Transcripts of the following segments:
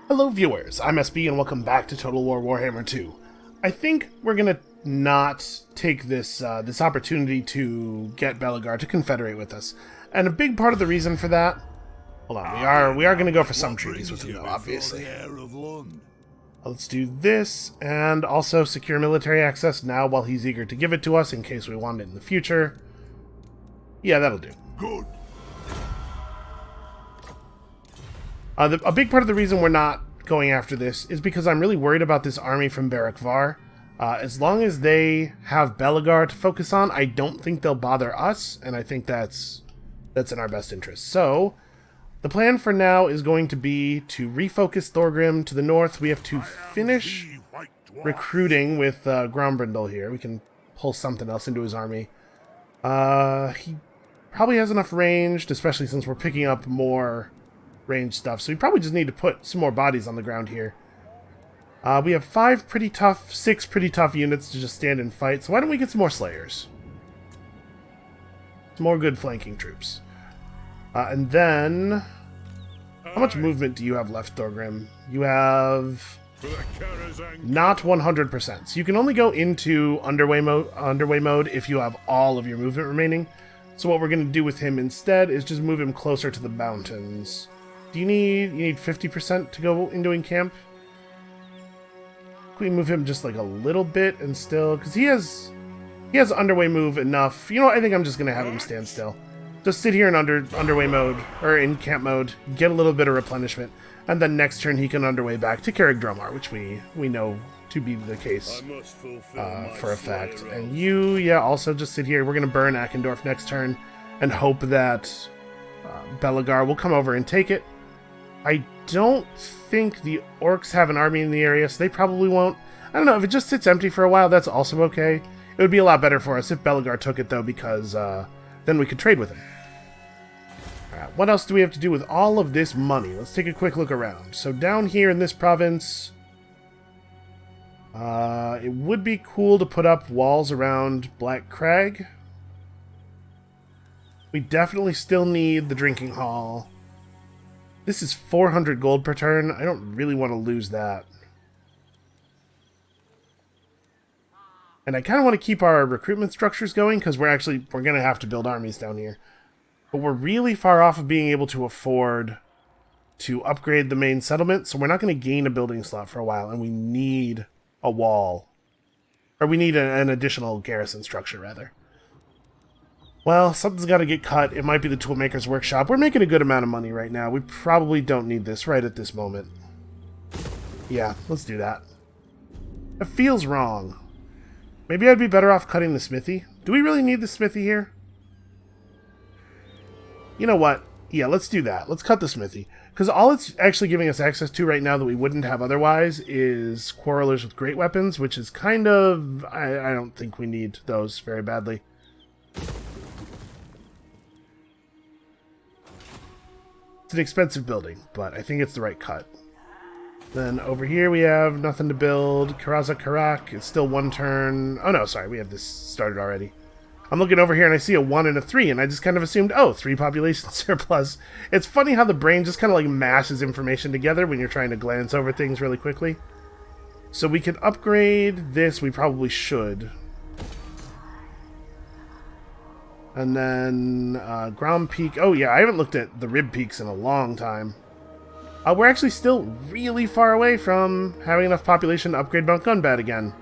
Hello viewers, I'm SB and welcome back to Total War Warhammer 2. I think we're gonna not take this this opportunity to get Belegar to confederate with us. And a big part of the reason for that... Hold on, we are gonna go for some treaties with him though, obviously. Let's do this, and also secure military access now while he's eager to give it to us in case we want it in the future. Yeah, that'll do. Good. A big part of the reason we're not going after this is because I'm really worried about this army from Barrack Var. As long as they have Belegar to focus on, I don't think they'll bother us, and I think that's in our best interest. So, the plan for now is going to be to refocus Thorgrim to the north. We have to finish recruiting with Grombrindal here. We can pull something else into his army. He probably has enough ranged, especially since we're picking up more range stuff, so we probably just need to put some more bodies on the ground here. We have 6 pretty tough units to just stand and fight, so why don't we get some more Slayers? Some more good flanking troops. And then... How much movement do you have left, Thorgrim? You have... not 100%. So you can only go into underway mode if you have all of your movement remaining. So what we're going to do with him instead is just move him closer to the mountains. Do you need 50% to go into encamp? Can we move him just like a little bit and still, because he has underway move enough. You know what, I think I'm just gonna have him stand still. Just sit here in underway mode or in camp mode, get a little bit of replenishment, and then next turn he can underway back to Carrick Dromar, which we know to be the case for a fact. And you, yeah, also just sit here. We're gonna burn Akendorf next turn and hope that Belegar will come over and take it. I don't think the orcs have an army in the area, so they probably won't. I don't know, if it just sits empty for a while, that's also okay. It would be a lot better for us if Belegar took it, though, because then we could trade with him. Alright, what else do we have to do with all of this money? Let's take a quick look around. So down here in this province, it would be cool to put up walls around Black Crag. We definitely still need the drinking hall. This is 400 gold per turn. I don't really want to lose that. And I kind of want to keep our recruitment structures going because we're going to have to build armies down here. But we're really far off of being able to afford to upgrade the main settlement, so we're not going to gain a building slot for a while, and we need a wall. Or we need an additional garrison structure, rather. Well, something's got to get cut. It might be the Toolmaker's Workshop. We're making a good amount of money right now. We probably don't need this right at this moment. Yeah, let's do that. It feels wrong. Maybe I'd be better off cutting the smithy. Do we really need the smithy here? You know what? Yeah, let's do that. Let's cut the smithy. Because all it's actually giving us access to right now that we wouldn't have otherwise is Quarrelers with Great Weapons, which is kind of... I don't think we need those very badly. It's an expensive building, but I think it's the right cut. Then over here we have nothing to build. Karaza Karak, it's still one turn. Oh no, sorry, we have this started already. I'm looking over here and I see a 1 and a 3, and I just kind of assumed, oh, 3 population surplus. It's funny how the brain just kind of like mashes information together when you're trying to glance over things really quickly. So we can upgrade this, we probably should. And then Ground Peak. Oh yeah, I haven't looked at the Rib Peaks in a long time. We're actually still really far away from having enough population to upgrade Mount Gunbad again.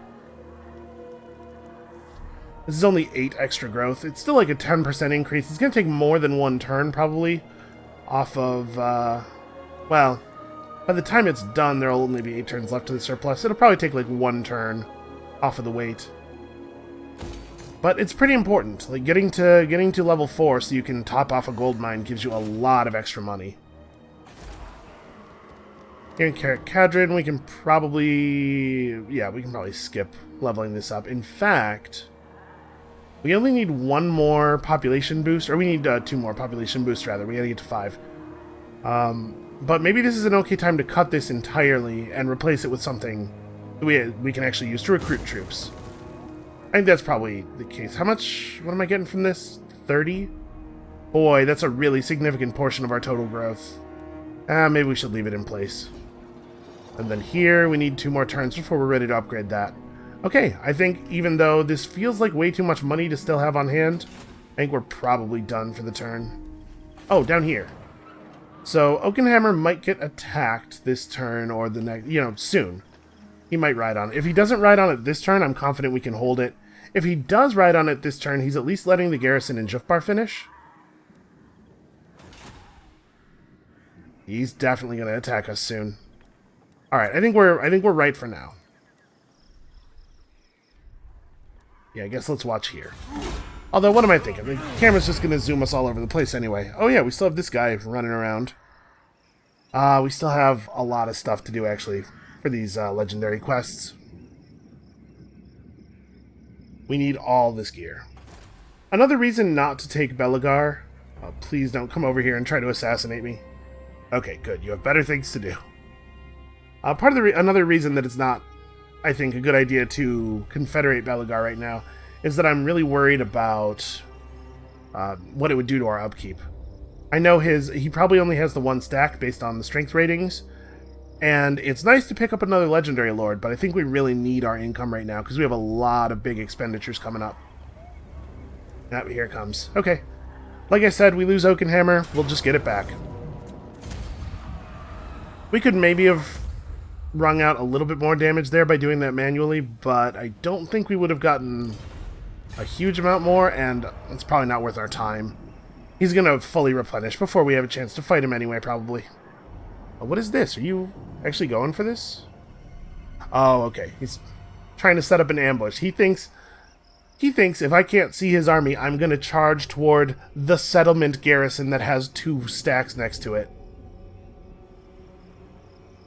This is only 8 extra growth. It's still like a 10% increase. It's going to take more than one turn, probably, off of, well, by the time it's done, there will only be 8 turns left to the surplus. It'll probably take like 1 turn off of the weight. But it's pretty important. Like getting to level 4 so you can top off a gold mine gives you a lot of extra money. Here in Carrick Cadron, we can probably skip leveling this up. In fact, we only need 1 more population boost, or we need 2 more population boosts rather. We gotta get to 5. But maybe this is an okay time to cut this entirely and replace it with something we can actually use to recruit troops. I think that's probably the case. How much? What am I getting from this? 30? Boy, that's a really significant portion of our total growth. Maybe we should leave it in place. And then here, we need 2 more turns before we're ready to upgrade that. Okay, I think even though this feels like way too much money to still have on hand, I think we're probably done for the turn. Oh, down here. So, Oakenhammer might get attacked this turn or the next, soon. He might ride on it. If he doesn't ride on it this turn, I'm confident we can hold it. If he does ride on it this turn, he's at least letting the garrison in Jufbar finish. He's definitely going to attack us soon. All right, I think we're right for now. Yeah, I guess let's watch here. Although, what am I thinking? The camera's just going to zoom us all over the place anyway. Oh yeah, we still have this guy running around. We still have a lot of stuff to do, actually, for these legendary quests. We need all this gear. Another reason not to take Belagar. Oh, please don't come over here and try to assassinate me. Okay, good. You have better things to do. Another reason that it's not, I think, a good idea to confederate Belagar right now is that I'm really worried about what it would do to our upkeep. I know he probably only has the 1 stack based on the strength ratings, and it's nice to pick up another legendary lord, but I think we really need our income right now because we have a lot of big expenditures coming up. Yep, here it comes. Okay. Like I said, we lose Oakenhammer, we'll just get it back. We could maybe have wrung out a little bit more damage there by doing that manually, but I don't think we would have gotten a huge amount more, and it's probably not worth our time. He's going to fully replenish before we have a chance to fight him anyway, probably. Oh, what is this? Are you actually going for this? Oh, okay. He's trying to set up an ambush. He thinks if I can't see his army, I'm going to charge toward the settlement garrison that has 2 stacks next to it.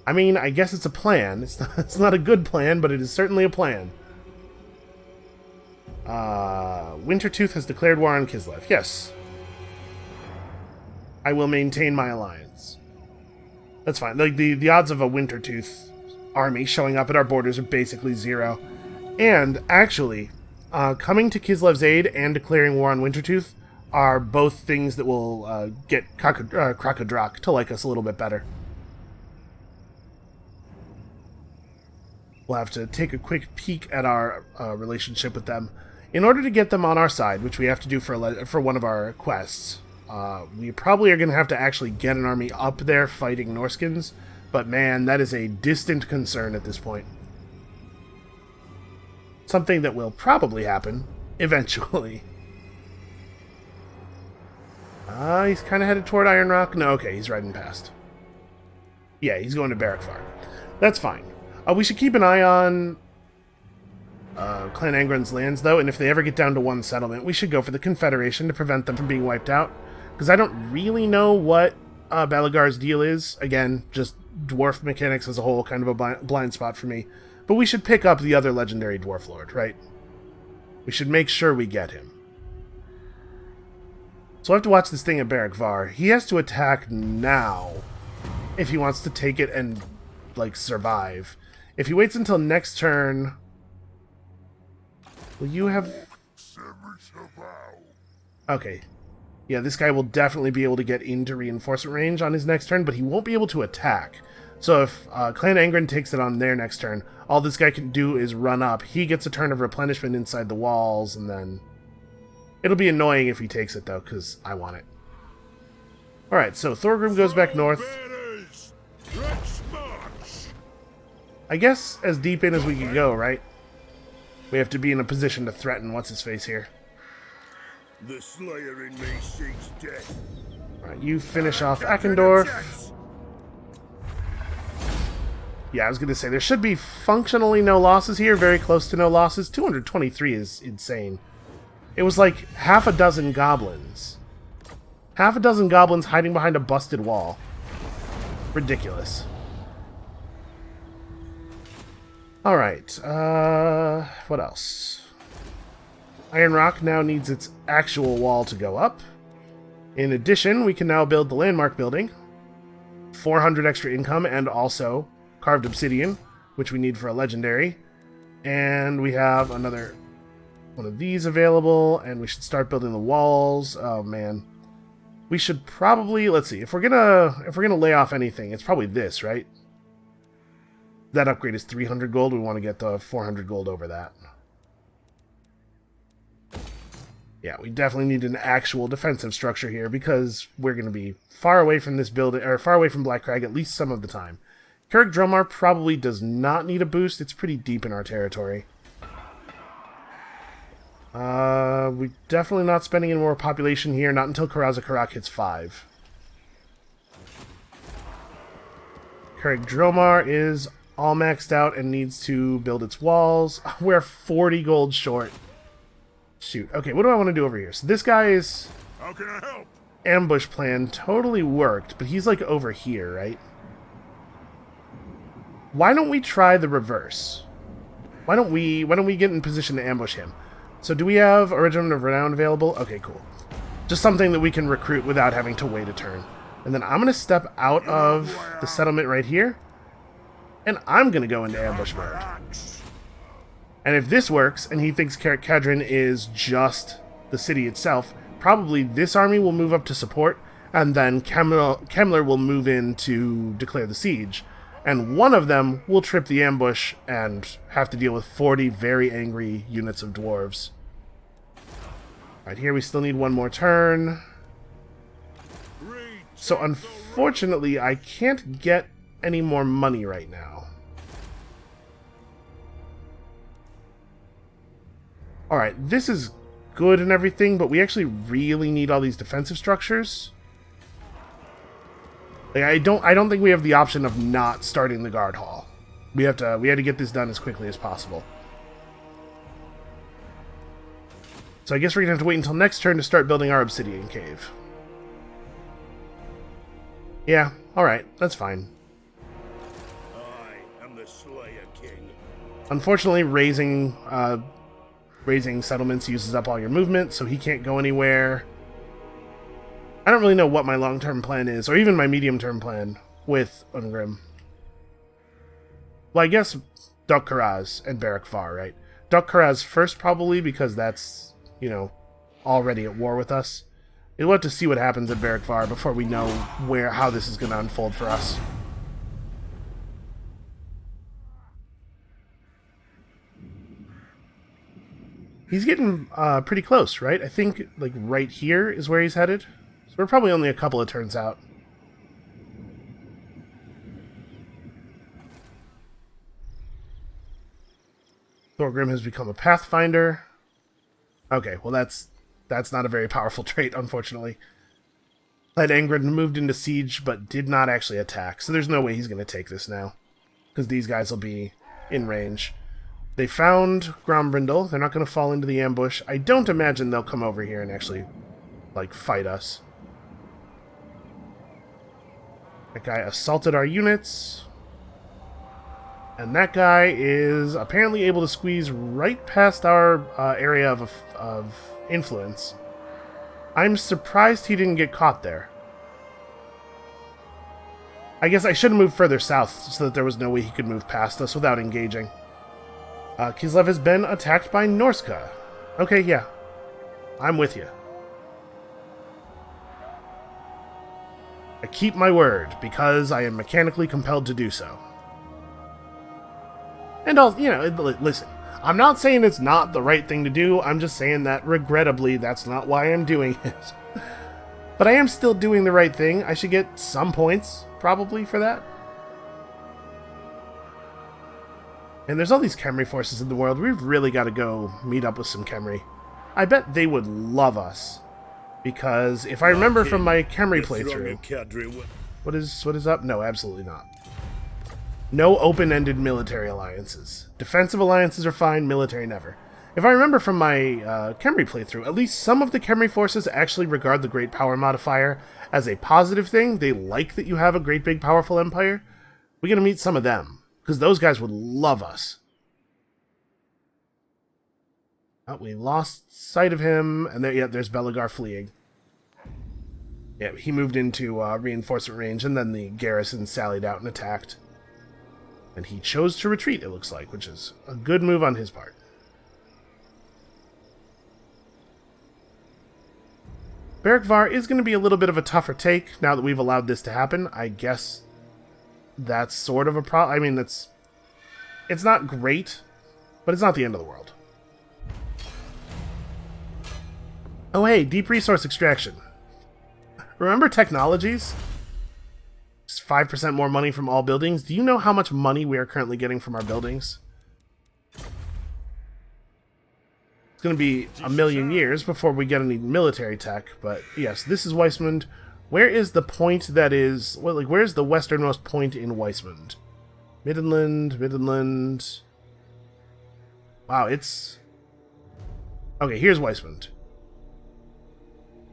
I mean, I guess it's a plan. It's not a good plan, but it is certainly a plan. Wintertooth has declared war on Kislev. Yes. I will maintain my alliance. That's fine. Like, the odds of a Wintertooth army showing up at our borders are basically 0. And, actually, coming to Kislev's aid and declaring war on Wintertooth are both things that will get Krakadrak to like us a little bit better. We'll have to take a quick peek at our relationship with them. In order to get them on our side, which we have to do for one of our quests, we probably are going to have to actually get an army up there fighting Norskins, but man, that is a distant concern at this point. Something that will probably happen eventually. He's kind of headed toward Iron Rock. No, okay, he's riding past. Yeah, he's going to Barrack Var. That's fine. We should keep an eye on Clan Angren's lands, though, and if they ever get down to 1 settlement, we should go for the Confederation to prevent them from being wiped out. Because I don't really know what Belagar's deal is. Again, just dwarf mechanics as a whole, kind of a blind spot for me. But we should pick up the other legendary dwarf lord, right? We should make sure we get him. So I have to watch this thing at Barrack Var. He has to attack now if he wants to take it and, like, survive. If he waits until next turn... Will you have... Okay. Yeah, this guy will definitely be able to get into reinforcement range on his next turn, but he won't be able to attack. So if Clan Angren takes it on their next turn, all this guy can do is run up. He gets a turn of replenishment inside the walls, and then... It'll be annoying if he takes it, though, because I want it. Alright, so Thorgrim goes back north. I guess as deep in as we can go, right? We have to be in a position to threaten what's-his-face here. The Slayer in me seeks death. Alright, you finish off Eckendorf. Yeah, I was going to say, there should be functionally no losses here, very close to no losses. 223 is insane. It was like half a dozen goblins. Half a dozen goblins hiding behind a busted wall. Ridiculous. Alright, what else? Iron Rock now needs its actual wall to go up. In addition, we can now build the landmark building. 400 extra income and also carved obsidian, which we need for a legendary. And we have another one of these available, and we should start building the walls. Oh man. We should probably, let's see, if we're gonna lay off anything, it's probably this, right? That upgrade is 300 gold. We want to get the 400 gold over that. Yeah, we definitely need an actual defensive structure here because we're going to be far away from this building, or far away from Black Crag at least some of the time. Carrick Dromar probably does not need a boost. It's pretty deep in our territory. We're definitely not spending any more population here, not until Karaza Karak hits 5. Carrick Dromar is all maxed out and needs to build its walls. We're 40 gold short. Shoot. Okay, what do I want to do over here? So this guy's How can I help? ambush plan totally worked, but he's like over here, right? Why don't we try the reverse? Why don't we get in position to ambush him? So do we have a Regiment of Renown available? Okay, cool. Just something that we can recruit without having to wait a turn. And then I'm going to step out of the settlement right here, and I'm going to go into ambush mode. And if this works, and he thinks Carrick Cadron is just the city itself, probably this army will move up to support, and then Kemmler will move in to declare the siege. And one of them will trip the ambush and have to deal with 40 very angry units of dwarves. Right here, we still need one more turn. So unfortunately, I can't get any more money right now. Alright, this is good and everything, but we actually really need all these defensive structures. Like, I don't think we have the option of not starting the guard hall. We had to get this done as quickly as possible. So I guess we're gonna have to wait until next turn to start building our obsidian cave. Yeah, alright, that's fine. I am the Slayer King. Unfortunately, raising settlements uses up all your movement, so he can't go anywhere. I don't really know what my long-term plan is, or even my medium-term plan with Ungrim. Well, I guess Dok Karaz and Barrack Var, right? Dok Karaz first, probably, because that's, you know, already at war with us. We'll have to see what happens at Barrack Var before we know how this is going to unfold for us. He's getting pretty close, right? I think, like, right here is where he's headed. So we're probably only a couple of turns out. Thorgrim has become a Pathfinder. Okay, well that's not a very powerful trait, unfortunately. Led Angrid moved into siege, but did not actually attack, so there's no way he's going to take this now. Because these guys will be in range. They found Grombrindle. They're not going to fall into the ambush. I don't imagine they'll come over here and actually, like, fight us. That guy assaulted our units. And that guy is apparently able to squeeze right past our area of influence. I'm surprised he didn't get caught there. I guess I should have moved further south so that there was no way he could move past us without engaging. Kislev has been attacked by Norska. Okay, yeah. I'm with you. I keep my word, because I am mechanically compelled to do so. And also, you know, listen, I'm not saying it's not the right thing to do, I'm just saying that, regrettably, that's not why I'm doing it. But I am still doing the right thing. I should get some points, probably, for that. And there's all these Khemri forces in the world. We've really got to go meet up with some Khemri. I bet they would love us. Because if I remember from my Khemri playthrough... What is up? No, absolutely not. No open-ended military alliances. Defensive alliances are fine, military never. If I remember from my Khemri playthrough, at least some of the Khemri forces actually regard the Great Power modifier as a positive thing. They like that you have a great big powerful empire. We're going to meet some of them. Because those guys would love us. Oh, we lost sight of him. And there's Belagar fleeing. Yeah, he moved into reinforcement range. And then the garrison sallied out and attacked. And he chose to retreat, it looks like. Which is a good move on his part. Barrack Var is going to be a little bit of a tougher take. Now that we've allowed this to happen. I guess... that's sort of a problem. I mean, that's It's not great, but it's not the end of the world. Oh hey, deep resource extraction. Remember technologies? Just 5% more money from all buildings. Do you know how much money we are currently getting from our buildings? It's going to be a million years before we get any military tech, but yes, this is Weissmund. Where is the point that is... Well, like, where's the westernmost point in Weissmund? Middenland... Wow, it's... Okay, here's Weissmund.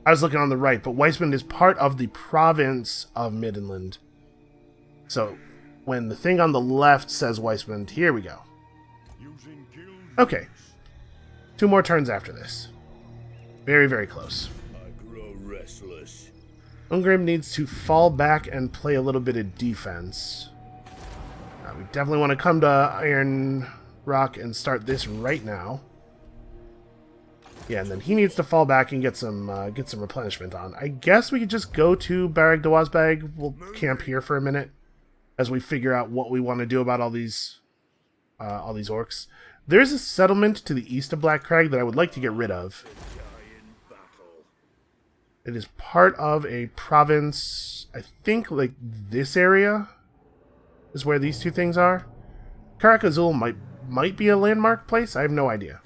I was looking on the right, but Weissmund is part of the province of Middenland. So, when the thing on the left says Weissmund, here we go. Okay. 2 more turns after this. Very, very close. I grow restless. Ungrim needs to fall back and play a little bit of defense. We definitely want to come to Iron Rock and start this right now. Yeah, and then he needs to fall back and get some replenishment on. I guess we could just go to Barrack Var. We'll camp here for a minute as we figure out what we want to do about all these orcs. There's a settlement to the east of Black Crag that I would like to get rid of. It is part of a province, I think, like this area is where these 2 things are. Karak Azul might be a landmark place. I have no idea.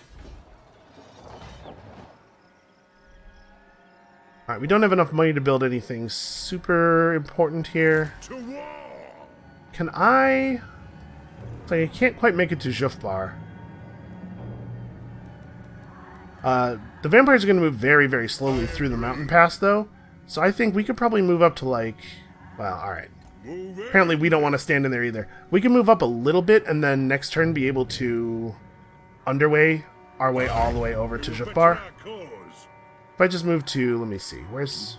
Alright, we don't have enough money to build anything super important here. Can I... Like, I can't quite make it to Jufbar. The vampires are going to move very, very slowly through the mountain pass, though. So I think we could probably move up to, like... Well, alright. Apparently we don't want to stand in there either. We can move up a little bit, and then next turn be able to underway our way all the way over to Jufbar. If I just move to... Let me see. Where's...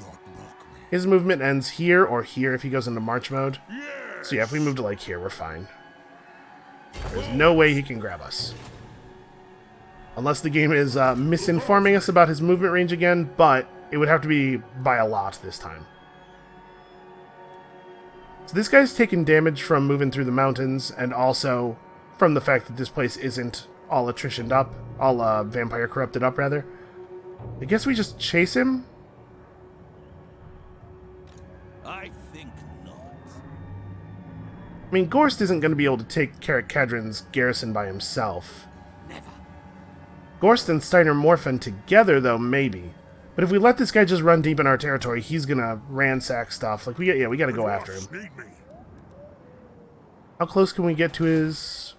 His movement ends here or here if he goes into march mode. So yeah, if we move to, like, here, we're fine. There's no way he can grab us. Unless the game is misinforming us about his movement range again, but it would have to be by a lot this time. So this guy's taking damage from moving through the mountains, and also from the fact that this place isn't all attritioned up, all vampire corrupted up, rather. I guess we just chase him? I think not. I mean, Gorst isn't going to be able to take Carrick Cadron's garrison by himself. Never. Gorst and Steiner Morphin together, though, maybe. But if we let this guy just run deep in our territory, he's gonna ransack stuff. Like, we gotta go after him. How close can we get to his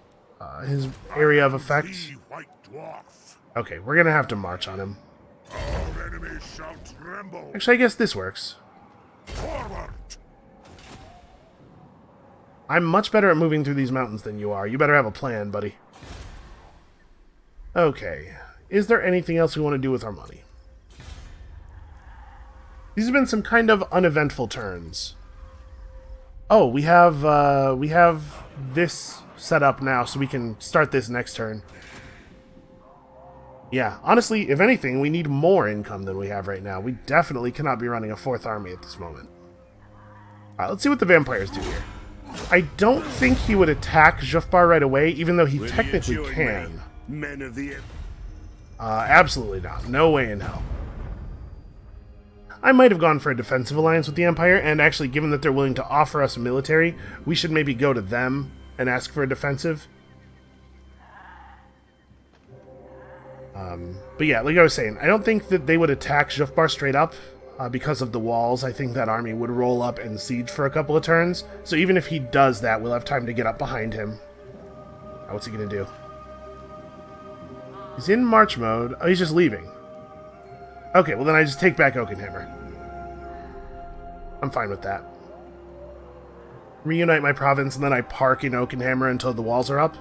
area of effect? Okay, we're gonna have to march on him. Actually, I guess this works. I'm much better at moving through these mountains than you are. You better have a plan, buddy. Okay. Is there anything else we want to do with our money? These have been some kind of uneventful turns. Oh, we have this set up now, so we can start this next turn. Yeah, honestly, if anything, we need more income than we have right now. We definitely cannot be running a 4th army at this moment. Alright, let's see what the vampires do here. I don't think he would attack Jufbar right away, even though he technically can. Men of the... Absolutely not. No way in hell. I might have gone for a defensive alliance with the Empire, and actually, given that they're willing to offer us a military, we should maybe go to them and ask for a defensive. But yeah, like I was saying, I don't think that they would attack Jufbar straight up because of the walls. I think that army would roll up and siege for a couple of turns. So even if he does that, we'll have time to get up behind him. What's he going to do? He's in march mode. Oh, he's just leaving. Okay, well then I just take back Oakenhammer. I'm fine with that. Reunite my province, and then I park in Oakenhammer until the walls are up.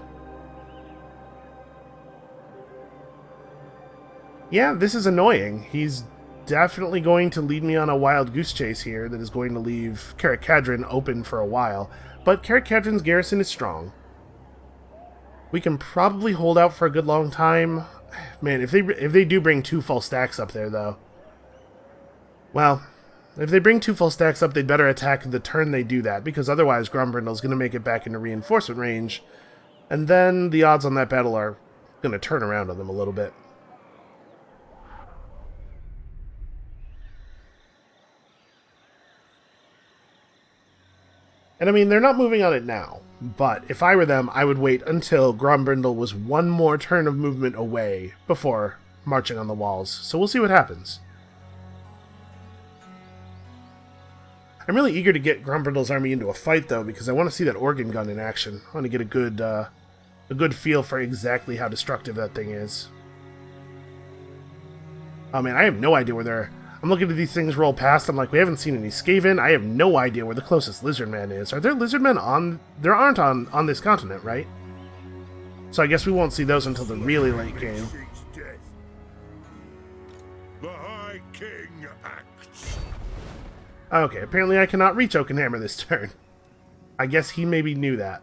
Yeah, this is annoying. He's definitely going to lead me on a wild goose chase here that is going to leave Carrick Cadron open for a while. But Carrick Cadron's garrison is strong. We can probably hold out for a good long time. Man, if they do bring 2 full stacks up there, though. Well, if they bring 2 full stacks up, they'd better attack the turn they do that, because otherwise Grombrindle's going to make it back into reinforcement range, And then the odds on that battle are going to turn around on them a little bit. And I mean, they're not moving on it now, but if I were them, I would wait until Grombrindle was one more turn of movement away before marching on the walls. So we'll see what happens. I'm really eager to get Grombrindle's army into a fight, though, because I want to see that organ gun in action. I want to get a good feel for exactly how destructive that thing is. Oh man, I have no idea where they're... I'm looking at these things roll past. I'm like, we haven't seen any Skaven. I have no idea where the closest lizard man is. Are there lizard men on... There aren't on this continent, right? So I guess we won't see those until the really late game. The High King acts. Okay, apparently I cannot reach Oakenhammer this turn. I guess he maybe knew that.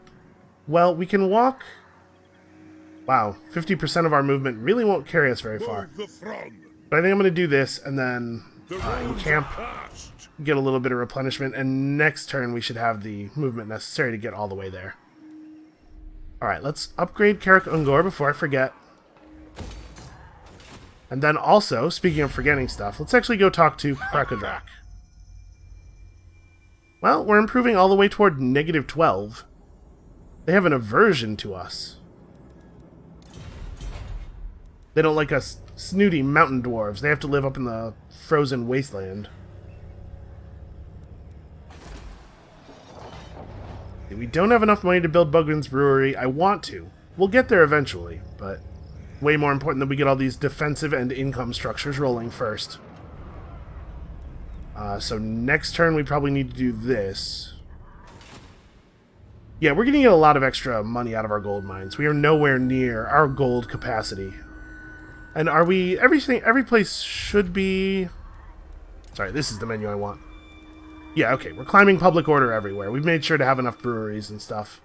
Well, we can walk... Wow, 50% of our movement really won't carry us very far. But I think I'm going to do this, and then encamp, get a little bit of replenishment, and next turn we should have the movement necessary to get all the way there. Alright, let's upgrade Karak Ungor before I forget. And then also, speaking of forgetting stuff, let's actually go talk to Krakodrak. Well, we're improving all the way toward -12. They have an aversion to us. They don't like us snooty mountain dwarves. They have to live up in the frozen wasteland. We don't have enough money to build Bugwin's Brewery. I want to. We'll get there eventually, but way more important that we get all these defensive and income structures rolling first. So next turn we probably need to do this. Yeah, we're going to get a lot of extra money out of our gold mines. We are nowhere near our gold capacity. And are we... Every place should be... Sorry, this is the menu I want. Yeah, okay, we're climbing public order everywhere. We've made sure to have enough breweries and stuff.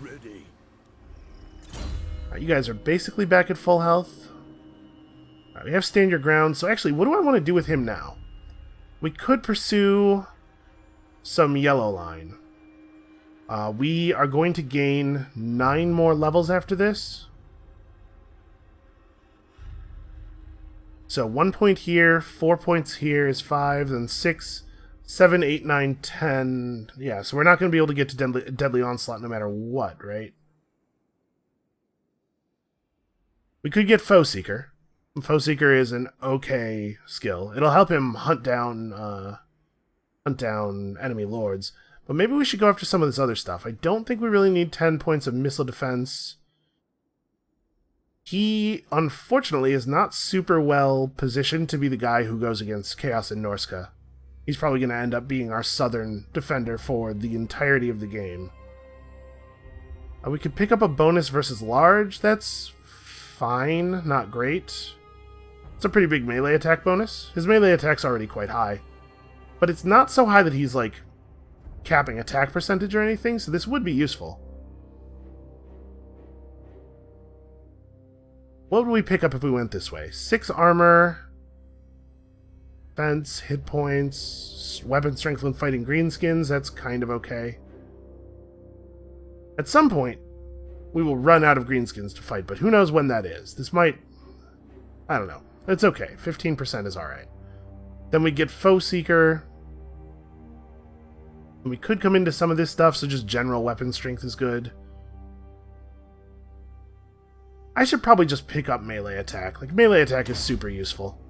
Ready. Alright, you guys are basically back at full health. Alright, we have stand your ground. So actually, what do I want to do with him now? We could pursue some yellow line. We are going to gain 9 more levels after this. So 1 point here, 4 points here is 5, then 6, 7, 8, 9, 10. Yeah, so we're not going to be able to get to Deadly Onslaught no matter what, right? We could get Foe Seeker. Foe Seeker is an okay skill. It'll help him hunt down enemy lords. But maybe we should go after some of this other stuff. I don't think we really need 10 points of missile defense. He, unfortunately, is not super well positioned to be the guy who goes against Chaos and Norska. He's probably going to end up being our southern defender for the entirety of the game. We could pick up a bonus versus large. That's fine, not great. It's a pretty big melee attack bonus. His melee attack's already quite high. But it's not so high that he's, like, capping attack percentage or anything, so this would be useful. What would we pick up if we went this way? 6 armor, defense, hit points, weapon strength when fighting greenskins. That's kind of okay. At some point, we will run out of greenskins to fight, but who knows when that is. This might... I don't know. It's okay. 15% is alright. Then we get Foe Seeker. We could come into some of this stuff, so just general weapon strength is good. I should probably just pick up melee attack. Like, melee attack is super useful.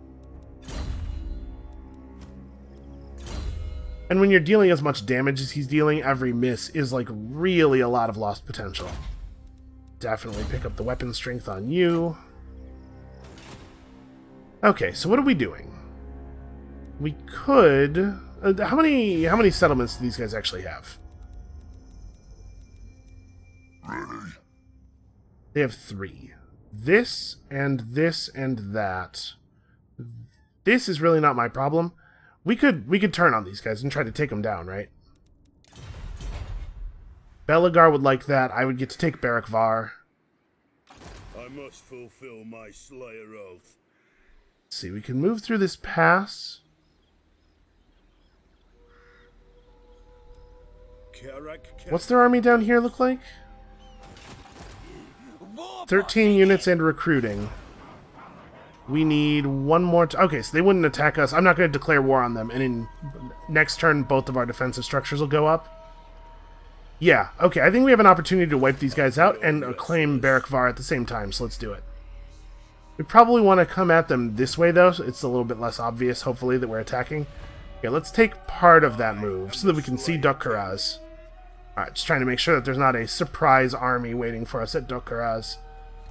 And when you're dealing as much damage as he's dealing, every miss is, like, really a lot of lost potential. Definitely pick up the weapon strength on you. Okay, so what are we doing? We could... how many settlements do these guys actually have? Ready. They have 3. This and that. This is really not my problem. We could turn on these guys and try to take them down, right? Belagar would like that. I would get to take Barrack Var. I must fulfill my Slayer oath. Let's see, we can move through this pass. Karak What's their army down here look like? war 13 units and recruiting. We need one more... okay, so they wouldn't attack us. I'm not going to declare war on them. And in next turn, both of our defensive structures will go up. Yeah, okay. I think we have an opportunity to wipe these guys out and claim Barrack Var at the same time. So let's do it. We probably want to come at them this way, though. So it's a little bit less obvious, hopefully, that we're attacking. Okay, let's take part of that move so that we can see Duk-Karaz. Alright, just trying to make sure that there's not a surprise army waiting for us at Duk-Karaz.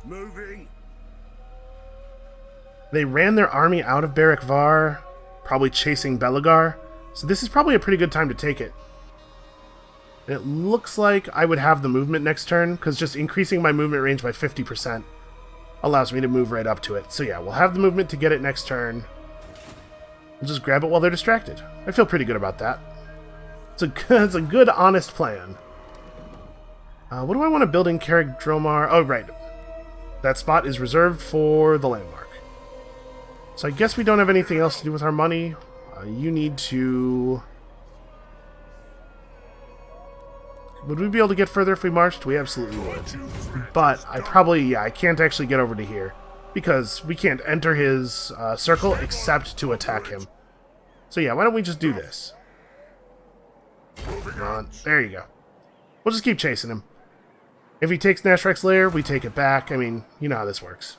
Moving. They ran their army out of Barrack Var, probably chasing Belagar, so this is probably a pretty good time to take it. And it looks like I would have the movement next turn, because just increasing my movement range by 50% allows me to move right up to it. So yeah, we'll have the movement to get it next turn. We'll just grab it while they're distracted. I feel pretty good about that. It's a good, honest plan. What do I want to build in Carrick Dromar? Oh, right. That spot is reserved for the landmark. So I guess we don't have anything else to do with our money. You need to... would we be able to get further if we marched? We absolutely would. But I probably... yeah, I can't actually get over to here. Because we can't enter his circle except to attack him. So yeah, why don't we just do this? Come on. There you go. We'll just keep chasing him. If he takes Nashrek's lair, we take it back. I mean, you know how this works.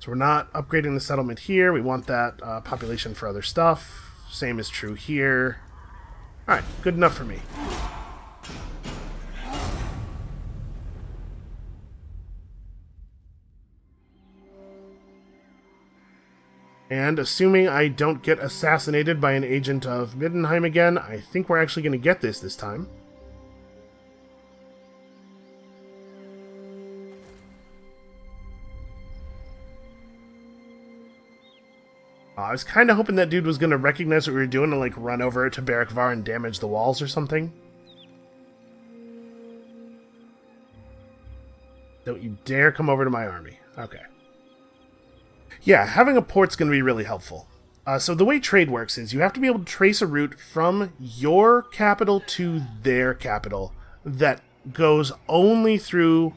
So we're not upgrading the settlement here. We want that population for other stuff. Same is true here. Alright, good enough for me. And assuming I don't get assassinated by an agent of Middenheim again, I think we're actually going to get this time. I was kind of hoping that dude was going to recognize what we were doing and like run over to Barrack Var and damage the walls or something. Don't you dare come over to my army. Okay. Yeah, having a port's going to be really helpful. So the way trade works is you have to be able to trace a route from your capital to their capital that goes only through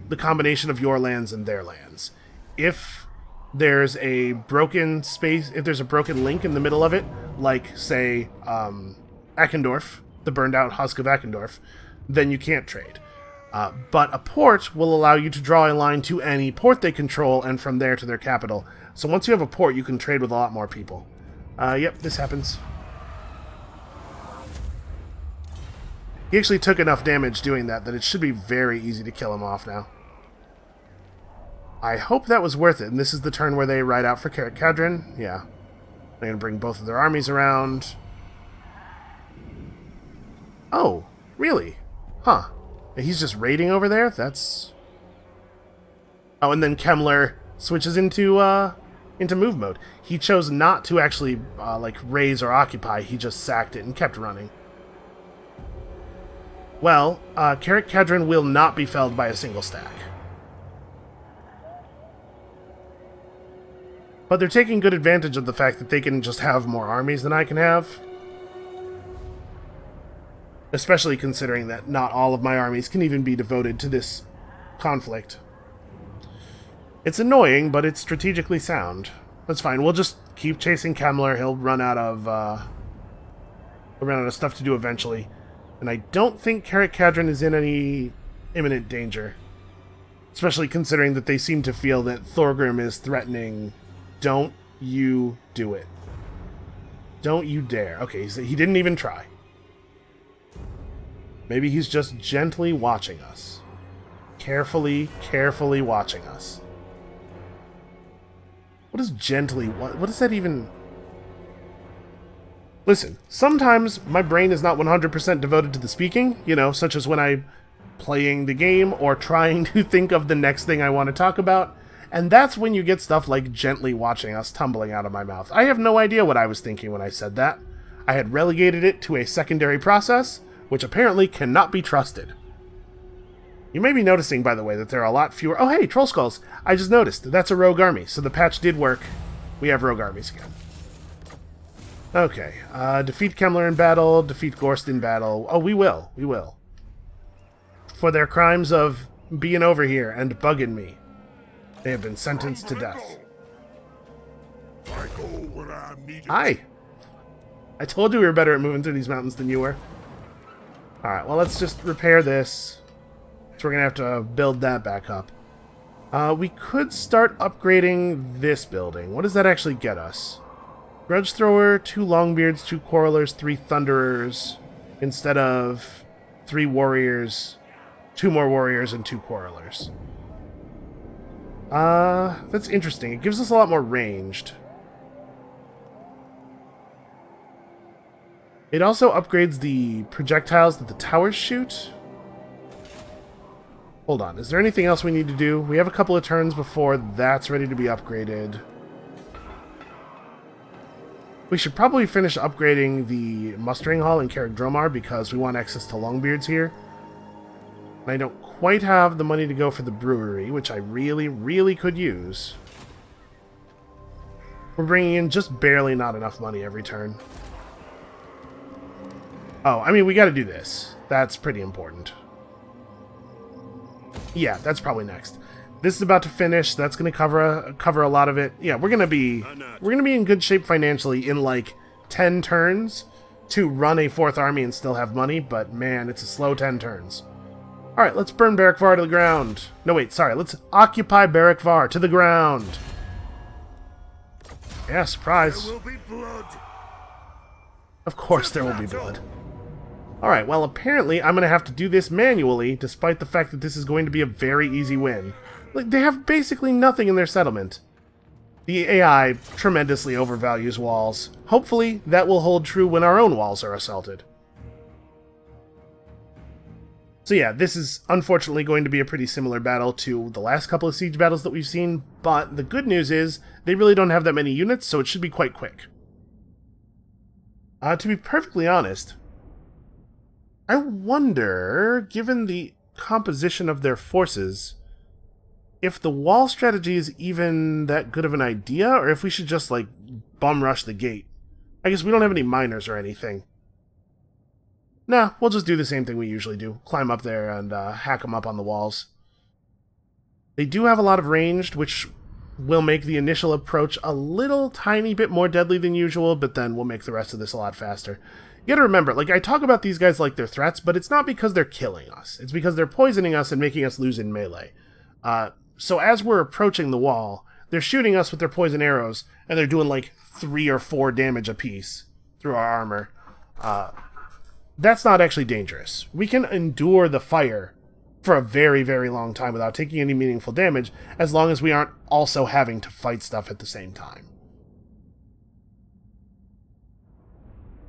the combination of your lands and their lands. If there's a broken space, if there's a broken link in the middle of it, like, say, Eckendorf, the burned out husk of Eckendorf, then you can't trade. But a port will allow you to draw a line to any port they control and from there to their capital. So once you have a port, you can trade with a lot more people. Yep, this happens. He actually took enough damage doing that it should be very easy to kill him off now. I hope that was worth it, and this is the turn where they ride out for Carrick Cadron. Yeah. They're going to bring both of their armies around. Oh, really? Huh. He's just raiding over there? That's... oh, and then Kemmler switches into move mode. He chose not to actually, like, raise or occupy. He just sacked it and kept running. Well, Carrick Cadron will not be felled by a single stack. But they're taking good advantage of the fact that they can just have more armies than I can have. Especially considering that not all of my armies can even be devoted to this conflict. It's annoying, but it's strategically sound. That's fine. We'll just keep chasing Kemmler. He'll run out of stuff to do eventually. And I don't think Carrick Cadron is in any imminent danger. Especially considering that they seem to feel that Thorgrim is threatening. Don't you do it. Don't you dare. Okay, he didn't even try. Maybe he's just gently watching us. Carefully, carefully watching us. What is gently... what does that even... Listen, sometimes my brain is not 100% devoted to the speaking, you know, such as when I'm playing the game or trying to think of the next thing I want to talk about. And that's when you get stuff like gently watching us tumbling out of my mouth. I have no idea what I was thinking when I said that. I had relegated it to a secondary process, which apparently cannot be trusted. You may be noticing, by the way, that there are a lot fewer... oh, hey, Troll Skulls! I just noticed. That's a rogue army, so the patch did work. We have rogue armies again. Okay, defeat Kemmler in battle, defeat Gorst in battle. Oh, we will. We will. For their crimes of being over here and bugging me, they have been sentenced to death. I go where I'm needed. Hi! I told you we were better at moving through these mountains than you were. Alright, well, let's just repair this. So we're going to have to build that back up. We could start upgrading this building. What does that actually get us? Grudge Thrower, 2 Longbeards, 2 Quarrelers, 3 Thunderers, instead of 3 Warriors, 2 more Warriors, and 2 Quarrelers. That's interesting. It gives us a lot more ranged. It also upgrades the projectiles that the towers shoot. Hold on, is there anything else we need to do? We have a couple of turns before that's ready to be upgraded. We should probably finish upgrading the mustering hall in Carrick Dromar because we want access to Longbeards here. And I don't quite have the money to go for the brewery, which I really, really could use. We're bringing in just barely not enough money every turn. Oh, I mean, we gotta do this. That's pretty important. Yeah, that's probably next. This is about to finish. That's going to cover a lot of it. Yeah, we're gonna be in good shape financially in like 10 turns to run a 4th army and still have money. But man, it's a slow 10 turns. All right, let's burn Barrack Var to the ground. No, wait, sorry. Let's occupy Barrack Var to the ground. Yeah, surprise. There will be blood. Of course, there will be blood. Alright, well, apparently I'm going to have to do this manually, despite the fact that this is going to be a very easy win. Like, they have basically nothing in their settlement. The AI tremendously overvalues walls. Hopefully, that will hold true when our own walls are assaulted. So yeah, this is unfortunately going to be a pretty similar battle to the last couple of siege battles that we've seen, but the good news is, they really don't have that many units, so it should be quite quick. To be perfectly honest, I wonder, given the composition of their forces, if the wall strategy is even that good of an idea, or if we should just, like, bum rush the gate. I guess we don't have any miners or anything. Nah, we'll just do the same thing we usually do. Climb up there and hack them up on the walls. They do have a lot of ranged, which will make the initial approach a little tiny bit more deadly than usual, but then we'll make the rest of this a lot faster. You gotta remember, like, I talk about these guys like they're threats, but it's not because they're killing us. It's because they're poisoning us and making us lose in melee. So as we're approaching the wall, they're shooting us with their poison arrows, and they're doing, like, 3 or 4 damage apiece through our armor. That's not actually dangerous. We can endure the fire for a very, very long time without taking any meaningful damage, as long as we aren't also having to fight stuff at the same time.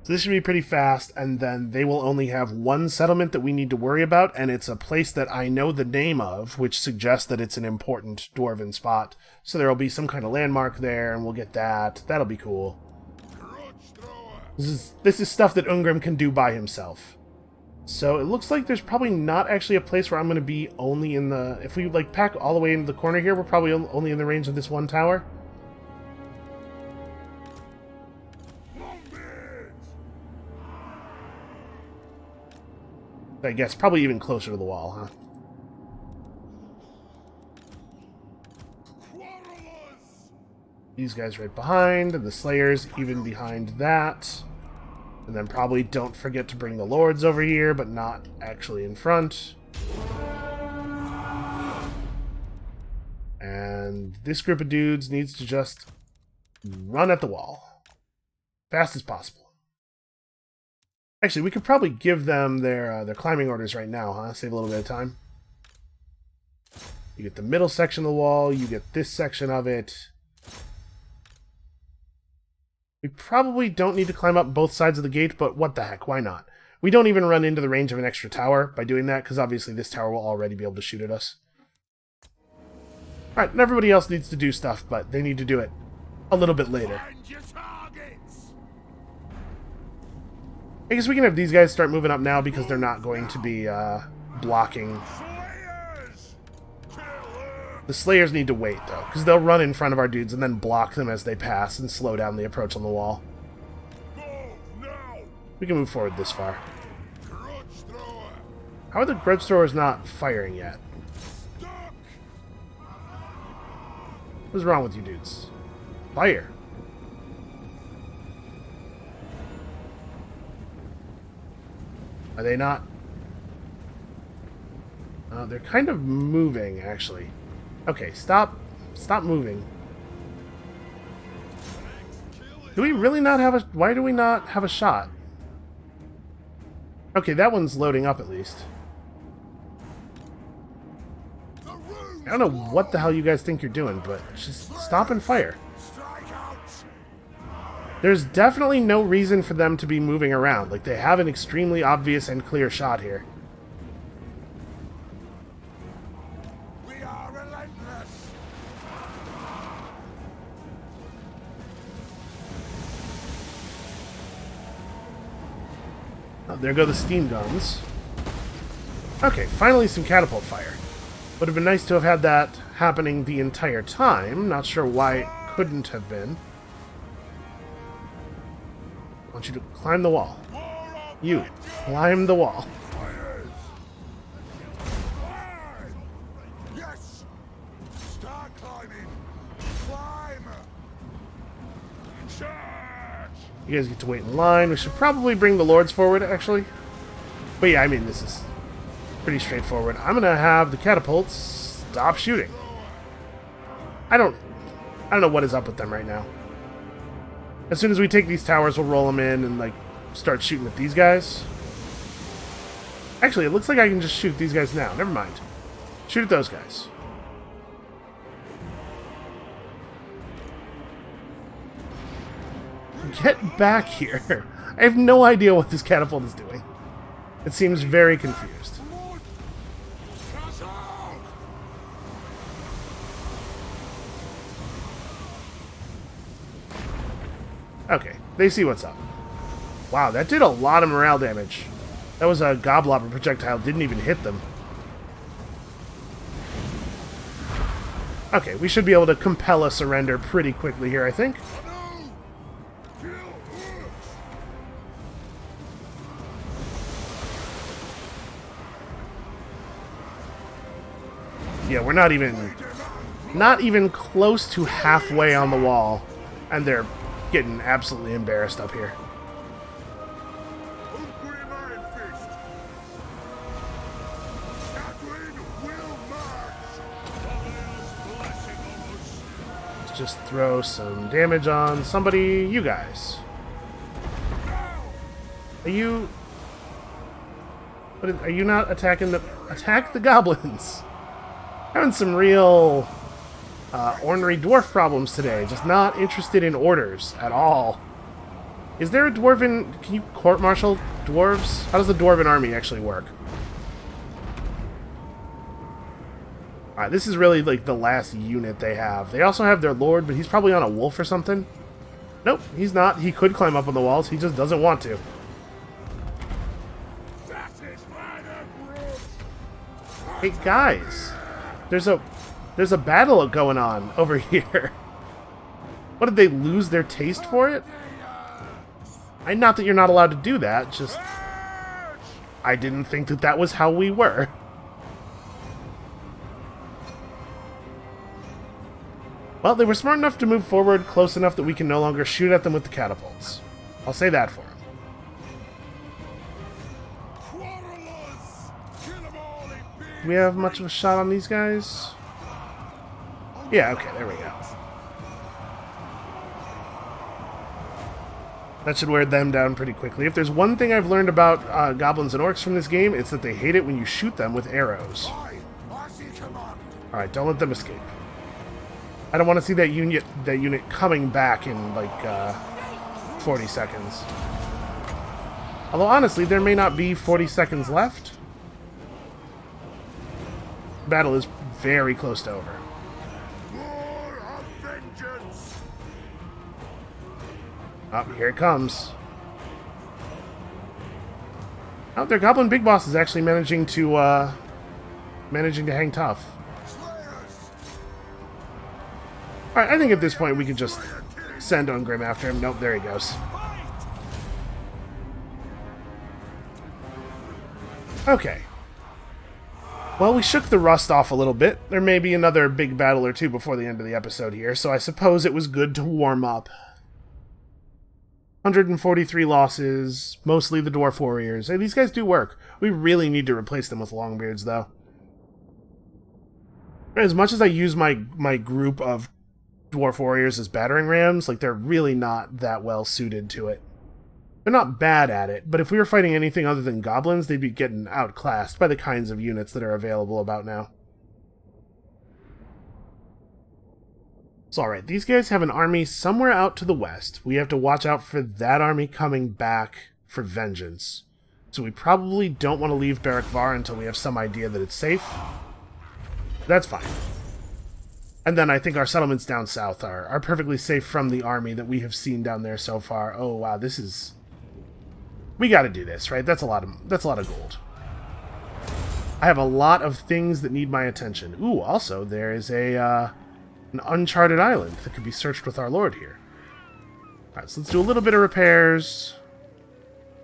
So this should be pretty fast, and then they will only have 1 settlement that we need to worry about, and it's a place that I know the name of, which suggests that it's an important dwarven spot. So there will be some kind of landmark there, and we'll get that. That'll be cool. This is stuff that Ungrim can do by himself. So it looks like there's probably not actually a place where I'm going to be only in the... If we, like, pack all the way into the corner here, we're probably only in the range of this 1 tower. I guess probably even closer to the wall, huh? These guys right behind, and the Slayers even behind that. And then probably don't forget to bring the Lords over here, but not actually in front. And this group of dudes needs to just run at the wall. Fast as possible. Actually, we could probably give them their climbing orders right now, huh? Save a little bit of time. You get the middle section of the wall, you get this section of it. We probably don't need to climb up both sides of the gate, but what the heck, why not? We don't even run into the range of an extra tower by doing that, because obviously this tower will already be able to shoot at us. Alright, and everybody else needs to do stuff, but they need to do it a little bit later. I guess we can have these guys start moving up now, because they're not going to be blocking. The Slayers need to wait, though, because they'll run in front of our dudes and then block them as they pass and slow down the approach on the wall. We can move forward this far. How are the grudge throwers not firing yet? What's wrong with you dudes? Fire. Are they not? They're kind of moving, actually. Okay, stop moving. Do we really not have a... Why do we not have a shot? Okay, that one's loading up at least. I don't know what the hell you guys think you're doing, but just stop and fire. There's definitely no reason for them to be moving around. Like, they have an extremely obvious and clear shot here. We are relentless. Oh, there go the steam guns. Okay, finally some catapult fire. Would have been nice to have had that happening the entire time. Not sure why it couldn't have been. I want you to climb the wall. You, climb the wall. Yes. Start climbing. Climb. Charge. You guys get to wait in line. We should probably bring the lords forward, actually. But yeah, I mean, this is pretty straightforward. I'm gonna have the catapults stop shooting. I don't know what is up with them right now. As soon as we take these towers, we'll roll them in and, like, start shooting at these guys. Actually, it looks like I can just shoot these guys now. Never mind. Shoot at those guys. Get back here. I have no idea what this catapult is doing. It seems very confused. Okay, they see what's up. Wow, that did a lot of morale damage. That was a Goblopper projectile, didn't even hit them. Okay, we should be able to compel a surrender pretty quickly here, I think. Yeah, we're not even close to halfway on the wall, and they're getting absolutely embarrassed up here. Let's just throw some damage on somebody. You guys. Are you... Are you not attacking the... Attack the goblins! Having some real... ornery dwarf problems today. Just not interested in orders at all. Is there a dwarven... Can you court-martial dwarves? How does the dwarven army actually work? Alright, this is really like the last unit they have. They also have their lord, but he's probably on a wolf or something. Nope, he's not. He could climb up on the walls. He just doesn't want to. Hey, guys. There's a battle going on over here. What, did they lose their taste for it? Not that you're not allowed to do that, just... I didn't think that that was how we were. Well, they were smart enough to move forward close enough that we can no longer shoot at them with the catapults. I'll say that for them. Do we have much of a shot on these guys? Yeah, okay, there we go. That should wear them down pretty quickly. If there's one thing I've learned about goblins and orcs from this game, it's that they hate it when you shoot them with arrows. Alright, don't let them escape. I don't want to see that unit coming back in, like, 40 seconds. Although, honestly, there may not be 40 seconds left. Battle is very close to over. War of vengeance. Oh, here it comes. Oh, their goblin big boss is actually managing to hang tough. Alright, I think at this point we can just send Ungrim after him. Nope, there he goes. Okay. Well, we shook the rust off a little bit. There may be another big battle or two before the end of the episode here, so I suppose it was good to warm up. 143 losses, mostly the Dwarf Warriors. Hey, these guys do work. We really need to replace them with Longbeards, though. As much as I use my group of Dwarf Warriors as battering rams, like, they're really not that well suited to it. They're not bad at it, but if we were fighting anything other than goblins, they'd be getting outclassed by the kinds of units that are available about now. It's alright, these guys have an army somewhere out to the west. We have to watch out for that army coming back for vengeance. So we probably don't want to leave Barrack Var until we have some idea that it's safe. That's fine. And then I think our settlements down south are perfectly safe from the army that we have seen down there so far. Oh wow, this is... We gotta do this, right? That's a lot of gold. I have a lot of things that need my attention. Ooh, also, there is an uncharted island that could be searched with our lord here. Alright, so let's do a little bit of repairs.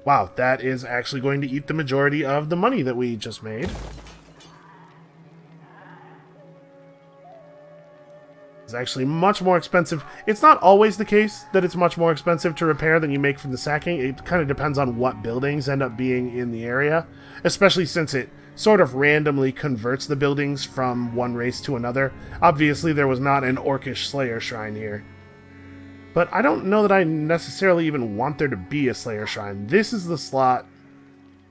Wow, that is actually going to eat the majority of the money that we just made. It's actually much more expensive. It's not always the case that it's much more expensive to repair than you make from the sacking. It kind of depends on what buildings end up being in the area, especially since it sort of randomly converts the buildings from one race to another. Obviously, there was not an Orcish Slayer Shrine here. But I don't know that I necessarily even want there to be a Slayer Shrine. This is the slot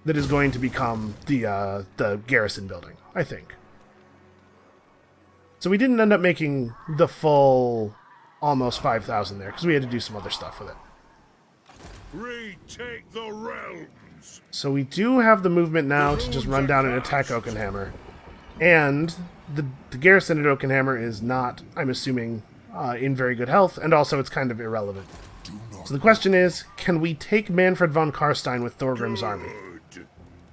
that is going to become the garrison building, I think. So we didn't end up making the full almost 5,000 there, because we had to do some other stuff with it. Retake the realms. So we do have the movement now to just run down and attack Oakenhammer. And the garrison at Oakenhammer is not, I'm assuming, in very good health, and also it's kind of irrelevant. So the question is, can we take Manfred von Karstein with Thorgrim's army?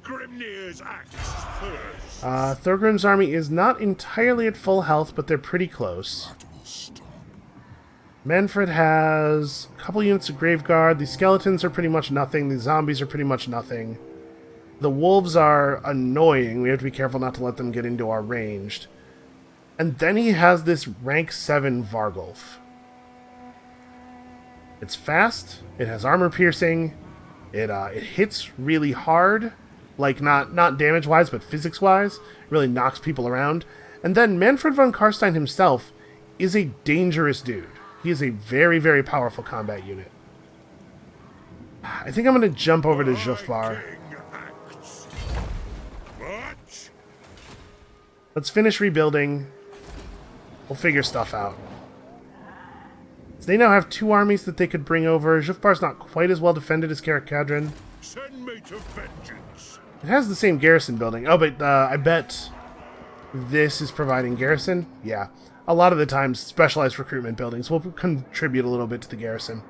Grimnir's axe first. Thorgrim's army is not entirely at full health, but they're pretty close. Manfred has a couple units of Graveguard. The skeletons are pretty much nothing. The zombies are pretty much nothing. The wolves are annoying. We have to be careful not to let them get into our ranged. And then he has this rank 7 Vargulf. It's fast. It has armor piercing. It hits really hard. Like, not damage-wise, but physics-wise. It really knocks people around. And then Manfred von Karstein himself is a dangerous dude. He is a very, very powerful combat unit. I think I'm going to jump over to Jufbar. Let's finish rebuilding. We'll figure stuff out. So they now have 2 armies that they could bring over. Jufbar's not quite as well defended as Carrick Cadron. Send me to vengeance. It has the same garrison building. Oh, but I bet this is providing garrison. Yeah. A lot of the times, specialized recruitment buildings will contribute a little bit to the garrison.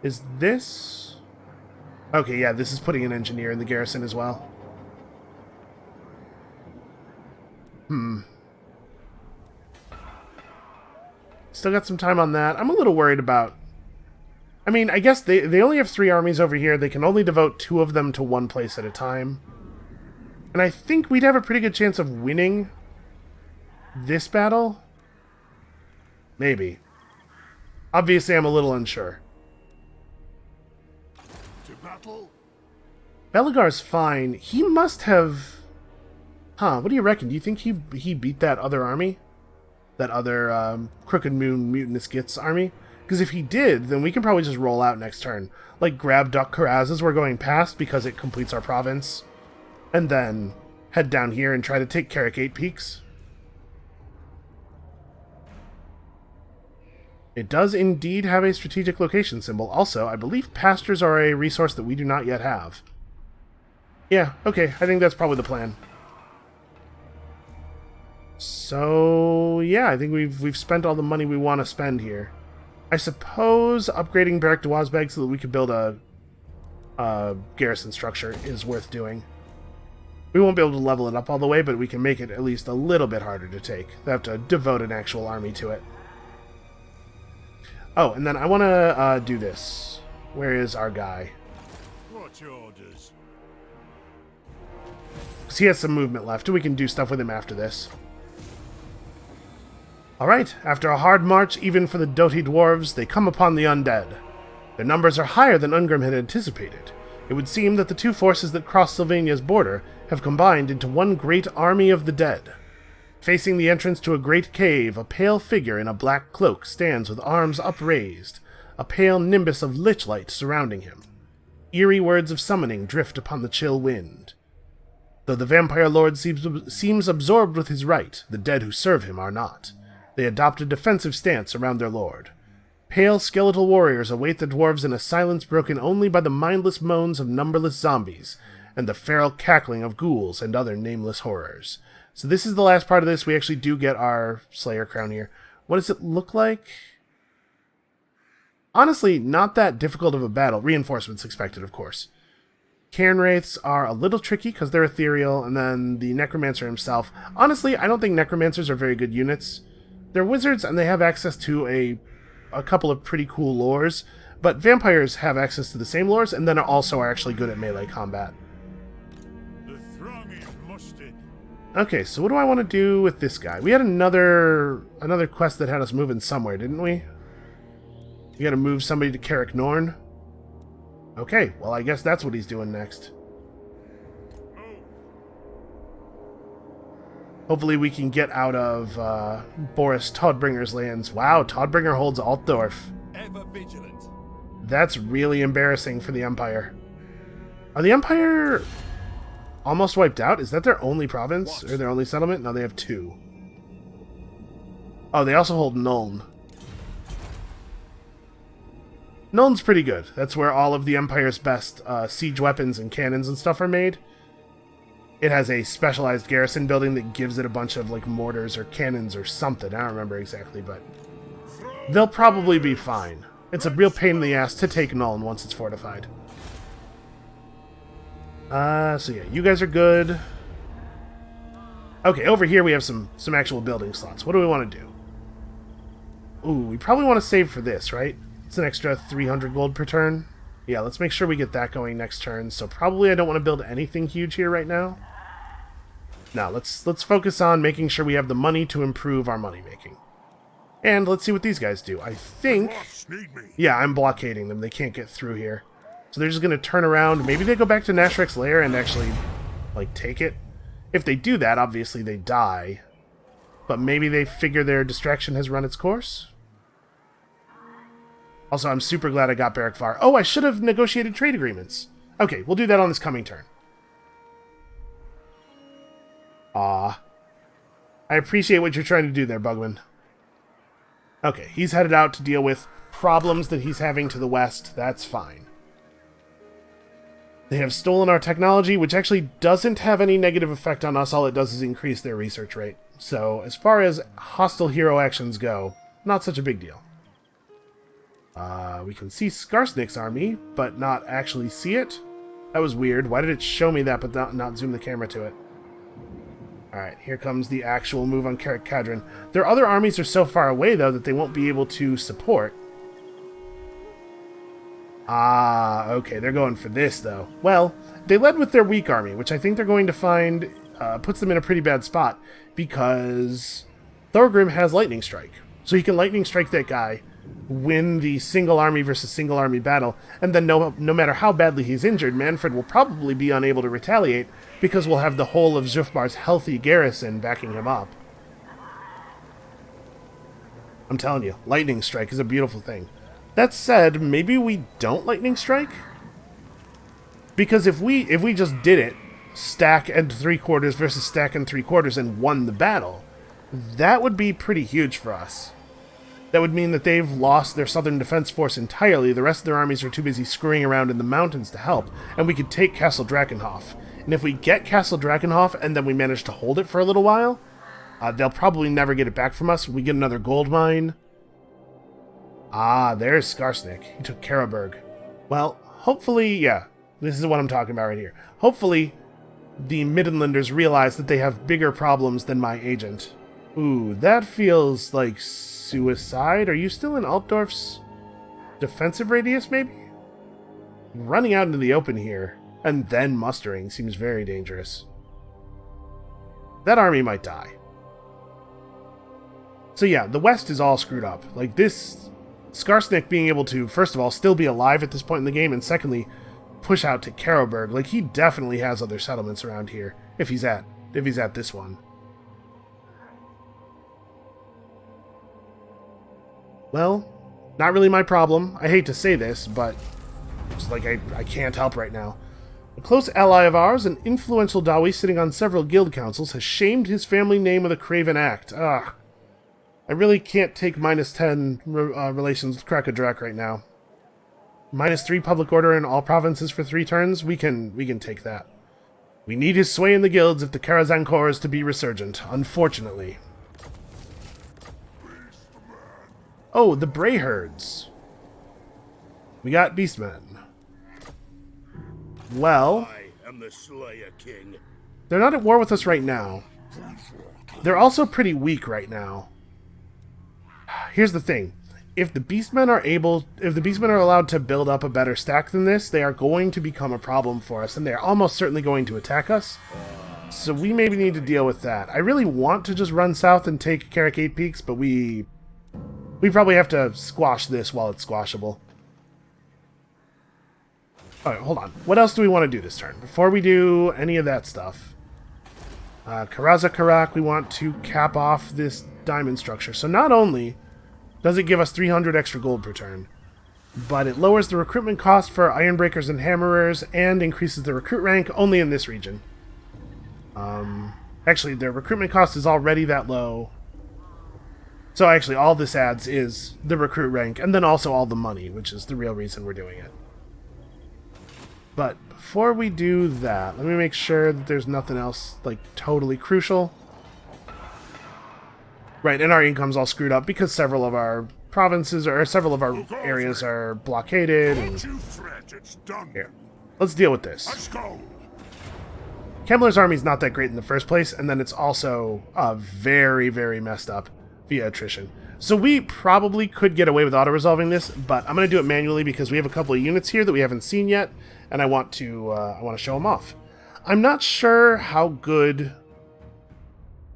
Is this... Okay, yeah, this is putting an engineer in the garrison as well. Still got some time on that. I'm a little worried about... I mean, I guess they only have 3 armies over here. They can only devote 2 of them to one place at a time. And I think we'd have a pretty good chance of winning this battle. Maybe. Obviously, I'm a little unsure. To battle. Belagar's fine. He must have... Huh, what do you reckon? Do you think he beat that other army? That other Crooked Moon Mutinous Gits army? Because if he did, then we can probably just roll out next turn. Like, grab Duck Karaz as we're going past because it completes our province. And then head down here and try to take Carrick 8 Peaks. It does indeed have a strategic location symbol. Also, I believe pastures are a resource that we do not yet have. Yeah, okay, I think that's probably the plan. So, yeah, I think we've spent all the money we want to spend here. I suppose upgrading Barrack de Wazbeg so that we could build a garrison structure is worth doing. We won't be able to level it up all the way, but we can make it at least a little bit harder to take. They have to devote an actual army to it. Oh, and then I want to do this. Where is our guy? What's your orders? Because he has some movement left, and we can do stuff with him after this. Alright, after a hard march, even for the doughty dwarves, they come upon the undead. Their numbers are higher than Ungrim had anticipated. It would seem that the two forces that cross Sylvania's border have combined into one great army of the dead. Facing the entrance to a great cave, a pale figure in a black cloak stands with arms upraised, a pale nimbus of lich light surrounding him. Eerie words of summoning drift upon the chill wind. Though the vampire lord seems absorbed with his right, the dead who serve him are not. They adopt a defensive stance around their lord. Pale skeletal warriors await the dwarves in a silence broken only by the mindless moans of numberless zombies, and the feral cackling of ghouls and other nameless horrors. So this is the last part of this. We actually do get our Slayer crown here. What does it look like? Honestly, not that difficult of a battle. Reinforcements expected, of course. Cairn Wraiths are a little tricky because they're ethereal, and then the Necromancer himself. Honestly, I don't think Necromancers are very good units. They're wizards, and they have access to a couple of pretty cool lores, but vampires have access to the same lores, and then also are actually good at melee combat. The throng is mustered. Okay, so what do I want to do with this guy? We had another quest that had us moving somewhere, didn't we? We gotta move somebody to Carrick Norn. Okay, well I guess that's what he's doing next. Hopefully we can get out of Boris Todbringer's lands. Wow, Todbringer holds Altdorf. Ever vigilant. That's really embarrassing for the Empire. Are the Empire almost wiped out? Is that their only province? Or their only settlement? No, they have 2. Oh, they also hold Nuln. Nuln's pretty good. That's where all of the Empire's best siege weapons and cannons and stuff are made. It has a specialized garrison building that gives it a bunch of like mortars or cannons or something. I don't remember exactly, but they'll probably be fine. It's a real pain in the ass to take Nuln once it's fortified. So yeah, you guys are good. Okay, over here we have some actual building slots. What do we want to do? Ooh, we probably want to save for this, right? It's an extra 300 gold per turn. Yeah, let's make sure we get that going next turn. So probably I don't want to build anything huge here right now. Now, let's focus on making sure we have the money to improve our money making. And let's see what these guys do. I think... Yeah, I'm blockading them. They can't get through here. So they're just going to turn around. Maybe they go back to Nashrek's lair and actually, like, take it. If they do that, obviously they die. But maybe they figure their distraction has run its course? Also, I'm super glad I got Barrack Var. Oh, I should have negotiated trade agreements. Okay, we'll do that on this coming turn. I appreciate what you're trying to do there, Bugman. Okay, he's headed out to deal with problems that he's having to the west. That's fine. They have stolen our technology, which actually doesn't have any negative effect on us. All it does is increase their research rate. So, as far as hostile hero actions go, not such a big deal. We can see Skarsnik's army, but not actually see it. That was weird. Why did it show me that, but not zoom the camera to it? Alright, here comes the actual move on Carrick Cadron. Their other armies are so far away, though, that they won't be able to support. Okay, they're going for this, though. Well, they led with their weak army, which I think they're going to find puts them in a pretty bad spot, because Thorgrim has Lightning Strike. So he can Lightning Strike that guy, win the single army versus single army battle, and then no matter how badly he's injured, Manfred will probably be unable to retaliate because we'll have the whole of Zufbar's healthy garrison backing him up. I'm telling you, Lightning Strike is a beautiful thing. That said, maybe we don't Lightning Strike? Because if we just did it, stack and 3/4 versus stack and 3/4 and won the battle, that would be pretty huge for us. That would mean that they've lost their southern defense force entirely. The rest of their armies are too busy scurrying around in the mountains to help, and we could take Castle Drakenhof. And if we get Castle Drakenhof and then we manage to hold it for a little while, they'll probably never get it back from us. We get another gold mine. There's Skarsnik. He took Karaberg. Well, hopefully, yeah, this is what I'm talking about right here. Hopefully, the Midlanders realize that they have bigger problems than my agent. Ooh, that feels like suicide. Are you still in Altdorf's defensive radius, maybe? Running out into the open here, and then mustering, seems very dangerous. That army might die. So yeah, the west is all screwed up. Like, this Skarsnik being able to, first of all, still be alive at this point in the game, and secondly, push out to Karlberg. Like, he definitely has other settlements around here, if he's at this one. Well, not really my problem. I hate to say this, but it's like I can't help right now. A close ally of ours, an influential Dawi sitting on several guild councils, has shamed his family name with a craven act. I really can't take -10 relations with Krakadrak right now. -3 public order in all provinces for 3 turns? We can take that. We need his sway in the guilds if the Karazankor is to be resurgent, unfortunately. Oh, the Bray herds. We got beastmen. Well, I am the Slayer King. they're not at war with us right now. They're also pretty weak right now. Here's the thing. If the beastmen are allowed to build up a better stack than this, they are going to become a problem for us, and they're almost certainly going to attack us. So we maybe need to deal with that. I really want to just run south and take Carrick 8 Peaks, but we probably have to squash this while it's squashable. Alright, hold on. What else do we want to do this turn? Before we do any of that stuff. Karazakarak, we want to cap off this diamond structure. So not only does it give us 300 extra gold per turn, but it lowers the recruitment cost for Ironbreakers and Hammerers and increases the recruit rank only in this region. Actually, their recruitment cost is already that low. So actually, all this adds is the recruit rank, and then also all the money, which is the real reason we're doing it. But before we do that, let me make sure that there's nothing else, like, totally crucial. Right, and our income's all screwed up because several of our provinces, or several of our areas are blockaded. And... Here, let's deal with this. Let's go. Kemmler's army's not that great in the first place, and then it's also very, very messed up via attrition. So we probably could get away with auto-resolving this, but I'm going to do it manually because we have a couple of units here that we haven't seen yet, and I want to show them off. I'm not sure how good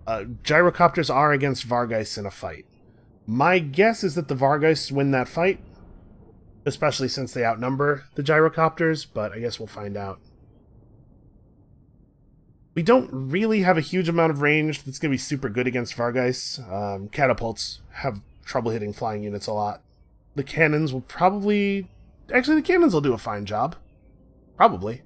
gyrocopters are against Vargeists in a fight. My guess is that the Vargeists win that fight, especially since they outnumber the gyrocopters, but I guess we'll find out. We don't really have a huge amount of range that's going to be super good against Vargeists. Catapults have trouble hitting flying units a lot. The cannons will probably... Actually, the cannons will do a fine job. Probably.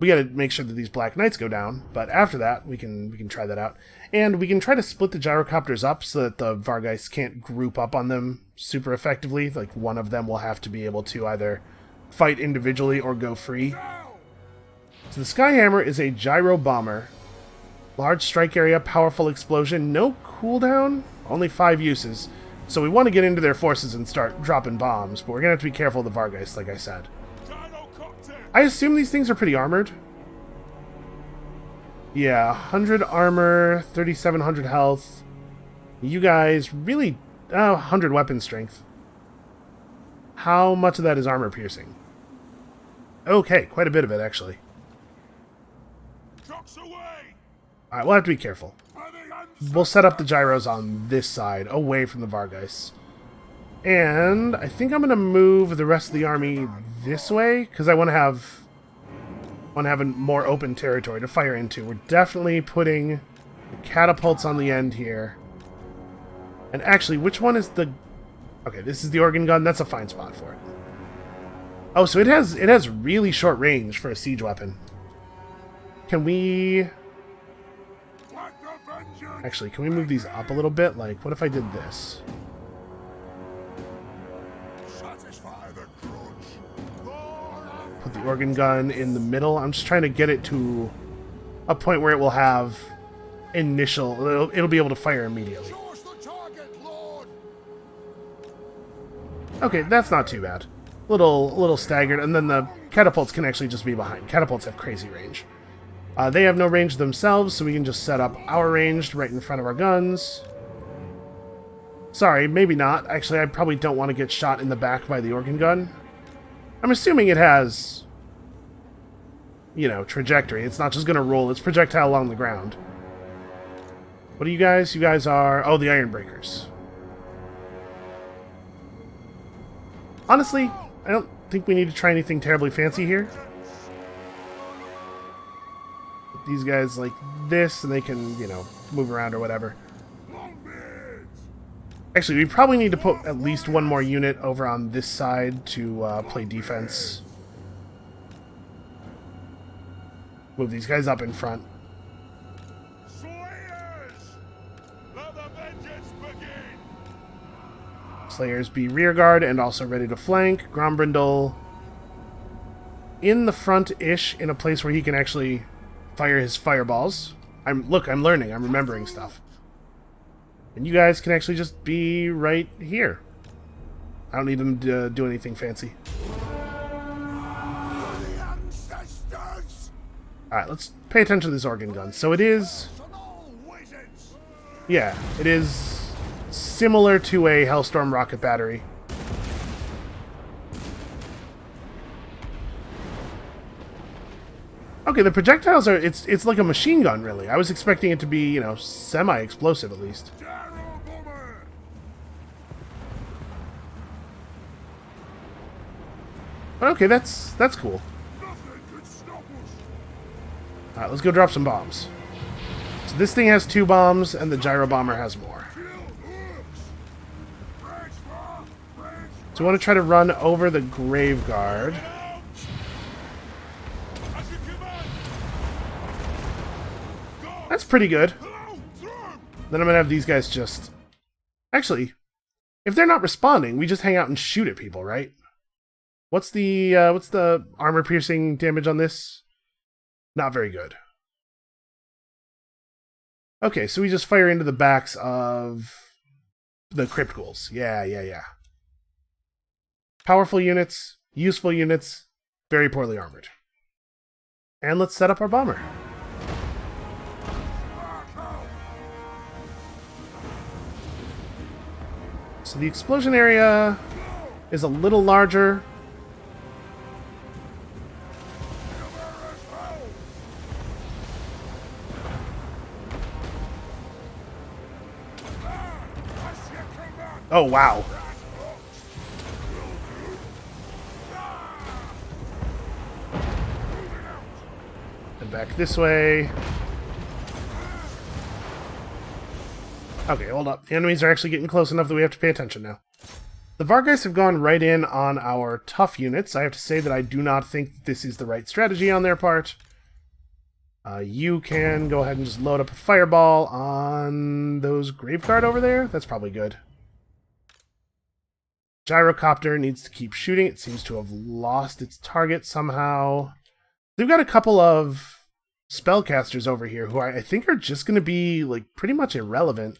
We got to make sure that these Black Knights go down, but after that, we can try that out. And we can try to split the gyrocopters up so that the Vargeists can't group up on them super effectively. Like, one of them will have to be able to either fight individually or go free. So the Skyhammer is a gyro bomber. Large strike area, powerful explosion, no cooldown, only 5 uses. So we want to get into their forces and start dropping bombs, but we're going to have to be careful of the Vargeists, like I said. I assume these things are pretty armored. Yeah, 100 armor, 3,700 health. You guys really... 100 weapon strength. How much of that is armor piercing? Okay, quite a bit of it, actually. Alright, we'll have to be careful. We'll set up the gyros on this side, away from the Vargeists. And I think I'm going to move the rest of the army this way, because I want to have a more open territory to fire into. We're definitely putting the catapults on the end here. And actually, which one is the... Okay, this is the organ gun. That's a fine spot for it. Oh, so it has really short range for a siege weapon. Can we... Actually, can we move these up a little bit? Like, what if I did this? Put the organ gun in the middle. I'm just trying to get it to a point where it will have initial... It'll be able to fire immediately. Okay, that's not too bad. A little staggered, and then the catapults can actually just be behind. Catapults have crazy range. They have no range themselves, so we can just set up our range right in front of our guns. Sorry, maybe not. Actually, I probably don't want to get shot in the back by the organ gun. I'm assuming it has, you know, trajectory. It's not just going to roll its projectile along the ground. What are you guys? You guys are... Oh, the Iron Breakers. Honestly, I don't think we need to try anything terribly fancy here. Put these guys like this, and they can, you know, move around or whatever. Actually, we probably need to put at least one more unit over on this side to play defense. Move these guys up in front. Slayers be rear guard and also ready to flank. Grombrindle in the front-ish, in a place where he can actually fire his fireballs. I'm learning. I'm remembering stuff. And you guys can actually just be right here. I don't need them to do anything fancy. Alright, let's pay attention to this organ gun. So it is... Yeah, it is similar to a Hellstorm rocket battery. Okay, the projectiles are... It's like a machine gun, really. I was expecting it to be, you know, semi-explosive, at least. But okay, that's cool. Alright, let's go drop some bombs. So this thing has 2 bombs, and the gyro bomber has more. So we want to try to run over the grave guard. That's pretty good. Then I'm going to have these guys just... Actually, if they're not responding, we just hang out and shoot at people, right? What's the armor-piercing damage on this? Not very good. Okay, so we just fire into the backs of the crypt ghouls. Yeah. Powerful units, useful units, very poorly armored. And let's set up our bomber. So the explosion area is a little larger. Oh, wow. And back this way. Okay, hold up. The enemies are actually getting close enough that we have to pay attention now. The Vargeist have gone right in on our tough units. I have to say that I do not think that this is the right strategy on their part. You can go ahead and just load up a fireball on those Graveguard over there. That's probably good. Gyrocopter needs to keep shooting. It seems to have lost its target somehow. They've got a couple of spellcasters over here who I think are just going to be like pretty much irrelevant.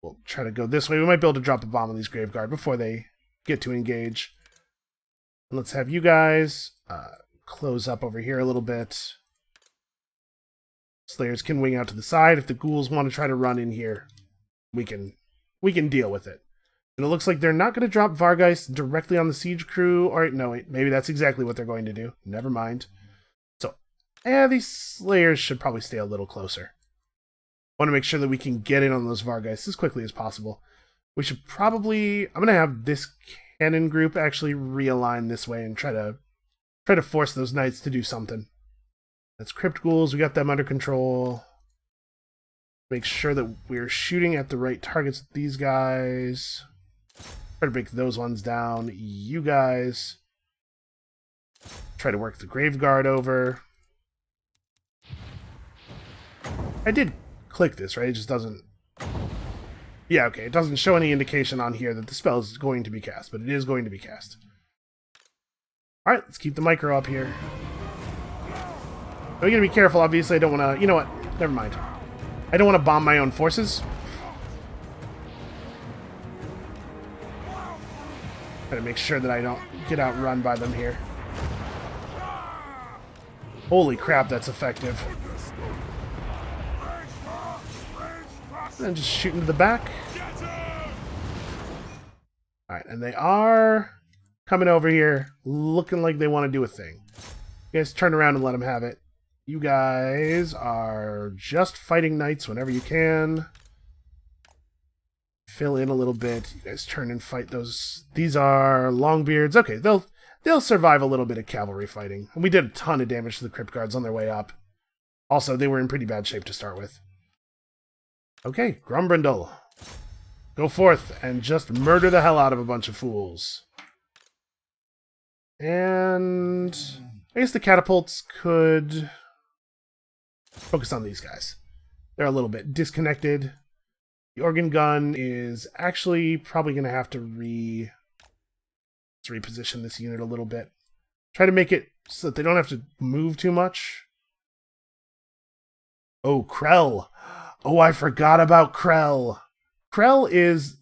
We'll try to go this way. We might be able to drop a bomb on these Graveguard before they get to engage. And let's have you guys close up over here a little bit. Slayers can wing out to the side. If the ghouls want to try to run in here, we can deal with it. And it looks like they're not going to drop Vargeist directly on the siege crew. Or, no, wait, maybe that's exactly what they're going to do. Never mind. So, these Slayers should probably stay a little closer. Want to make sure that we can get in on those Vargeist as quickly as possible. We should probably... I'm going to have this cannon group actually realign this way and try to force those knights to do something. That's Crypt Ghouls. We got them under control. Make sure that we're shooting at the right targets with these guys. Try to break those ones down. You guys. Try to work the Graveguard over. I did click this, right? It just doesn't... Yeah, okay. It doesn't show any indication on here that the spell is going to be cast, but it is going to be cast. Alright, let's keep the micro up here. I'm going to be careful, obviously. I don't want to... You know what? Never mind. I don't want to bomb my own forces. Gotta make sure that I don't get outrun by them here. Holy crap, that's effective. And just shoot into the back. Alright, and they are coming over here, looking like they want to do a thing. You guys turn around and let them have it. You guys are just fighting knights whenever you can. Fill in a little bit. You guys turn and fight those. These are Longbeards. Okay, they'll survive a little bit of cavalry fighting. And we did a ton of damage to the Crypt Guards on their way up. Also, they were in pretty bad shape to start with. Okay, Grumbrindle. Go forth and just murder the hell out of a bunch of fools. And I guess the catapults could focus on these guys. They're a little bit disconnected. The organ gun is actually probably going to have to reposition this unit a little bit. Try to make it so that they don't have to move too much. Oh, Krell. Oh, I forgot about Krell. Krell is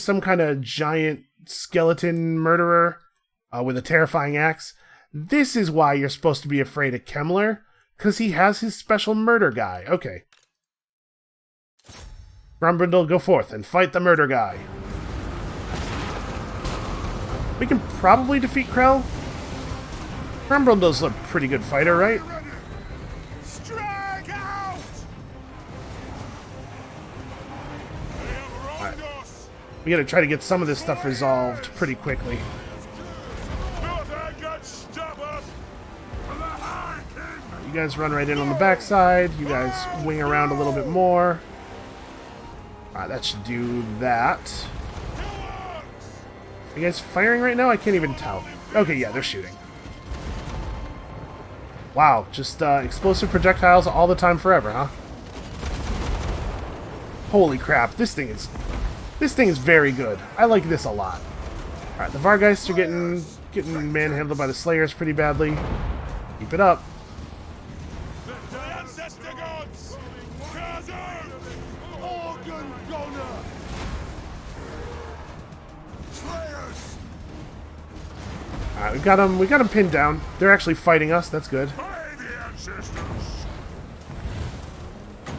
some kind of giant skeleton murderer with a terrifying axe. This is why you're supposed to be afraid of Kemmler, because he has his special murder guy. Okay. Grumbrindle, go forth and fight the murder guy. We can probably defeat Krell. Grumbrindle's a pretty good fighter, right? Strike out! Alright. We gotta try to get some of this stuff resolved pretty quickly. You guys run right in on the backside. You guys wing around a little bit more. Alright, that should do that. Are you guys firing right now? I can't even tell. Okay, yeah, they're shooting. Wow, just explosive projectiles all the time forever, huh? Holy crap, this thing is very good. I like this a lot. Alright, the Vargeists are getting manhandled by the Slayers pretty badly. Keep it up. Alright, we got them pinned down. They're actually fighting us, that's good.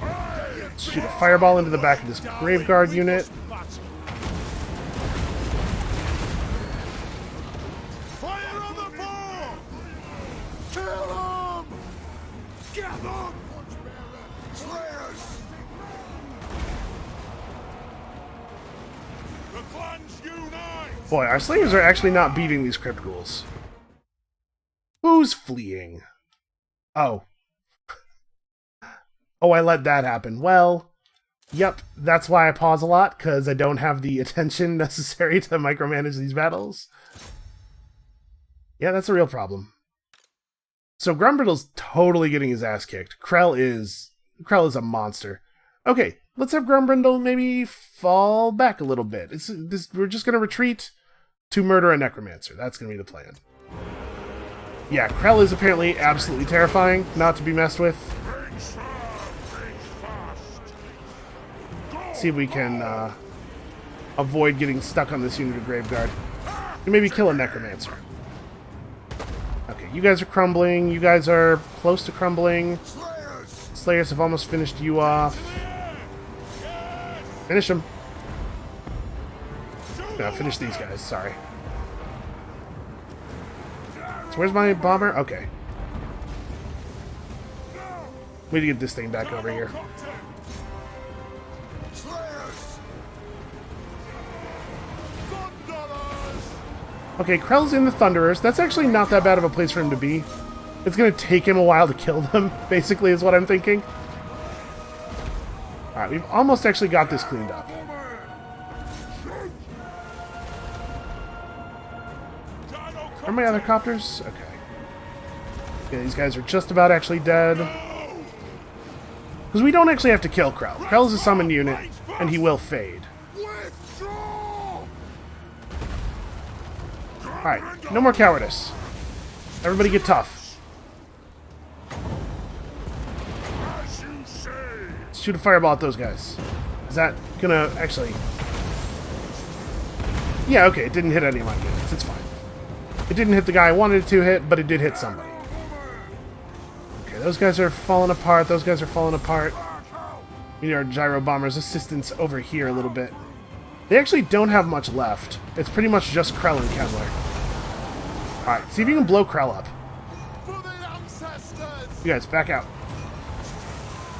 Let's shoot a fireball into the back of this Graveguard unit. Fire on the ball! Kill him! Get them! Slayers! The clans unite! Boy, our Slayers are actually not beating these Crypt Ghouls. Who's fleeing? Oh. Oh, I let that happen. Well, yep, that's why I pause a lot, because I don't have the attention necessary to micromanage these battles. Yeah, that's a real problem. So Grumbrindle's totally getting his ass kicked. Krell is a monster. Okay, let's have Grumbrindle maybe fall back a little bit. We're just going to retreat to murder a Necromancer. That's going to be the plan. Yeah, Krell is apparently absolutely terrifying, not to be messed with. See if we can avoid getting stuck on this unit of Graveguard. And maybe kill a Necromancer. Okay, you guys are crumbling. You guys are close to crumbling. Slayers have almost finished you off. Finish them. No, finish these guys, sorry. So where's my bomber? Okay. We need to get this thing back over here. Okay, Krell's in the Thunderers. That's actually not that bad of a place for him to be. It's going to take him a while to kill them, basically, is what I'm thinking. Alright, we've almost actually got this cleaned up. Are my other copters? Okay. Yeah, these guys are just about actually dead. Because we don't actually have to kill Krell. Krell is a summoned unit, and he will fade. Alright, no more cowardice. Everybody get tough. Let's shoot a fireball at those guys. Is that gonna actually... Yeah, okay, it didn't hit any of my units. It's fine. It didn't hit the guy I wanted it to hit, but it did hit somebody. Okay, those guys are falling apart. Those guys are falling apart. We need our gyro bomber's assistance over here a little bit. They actually don't have much left. It's pretty much just Krell and Kemmler. Alright, see if you can blow Krell up. You guys, back out.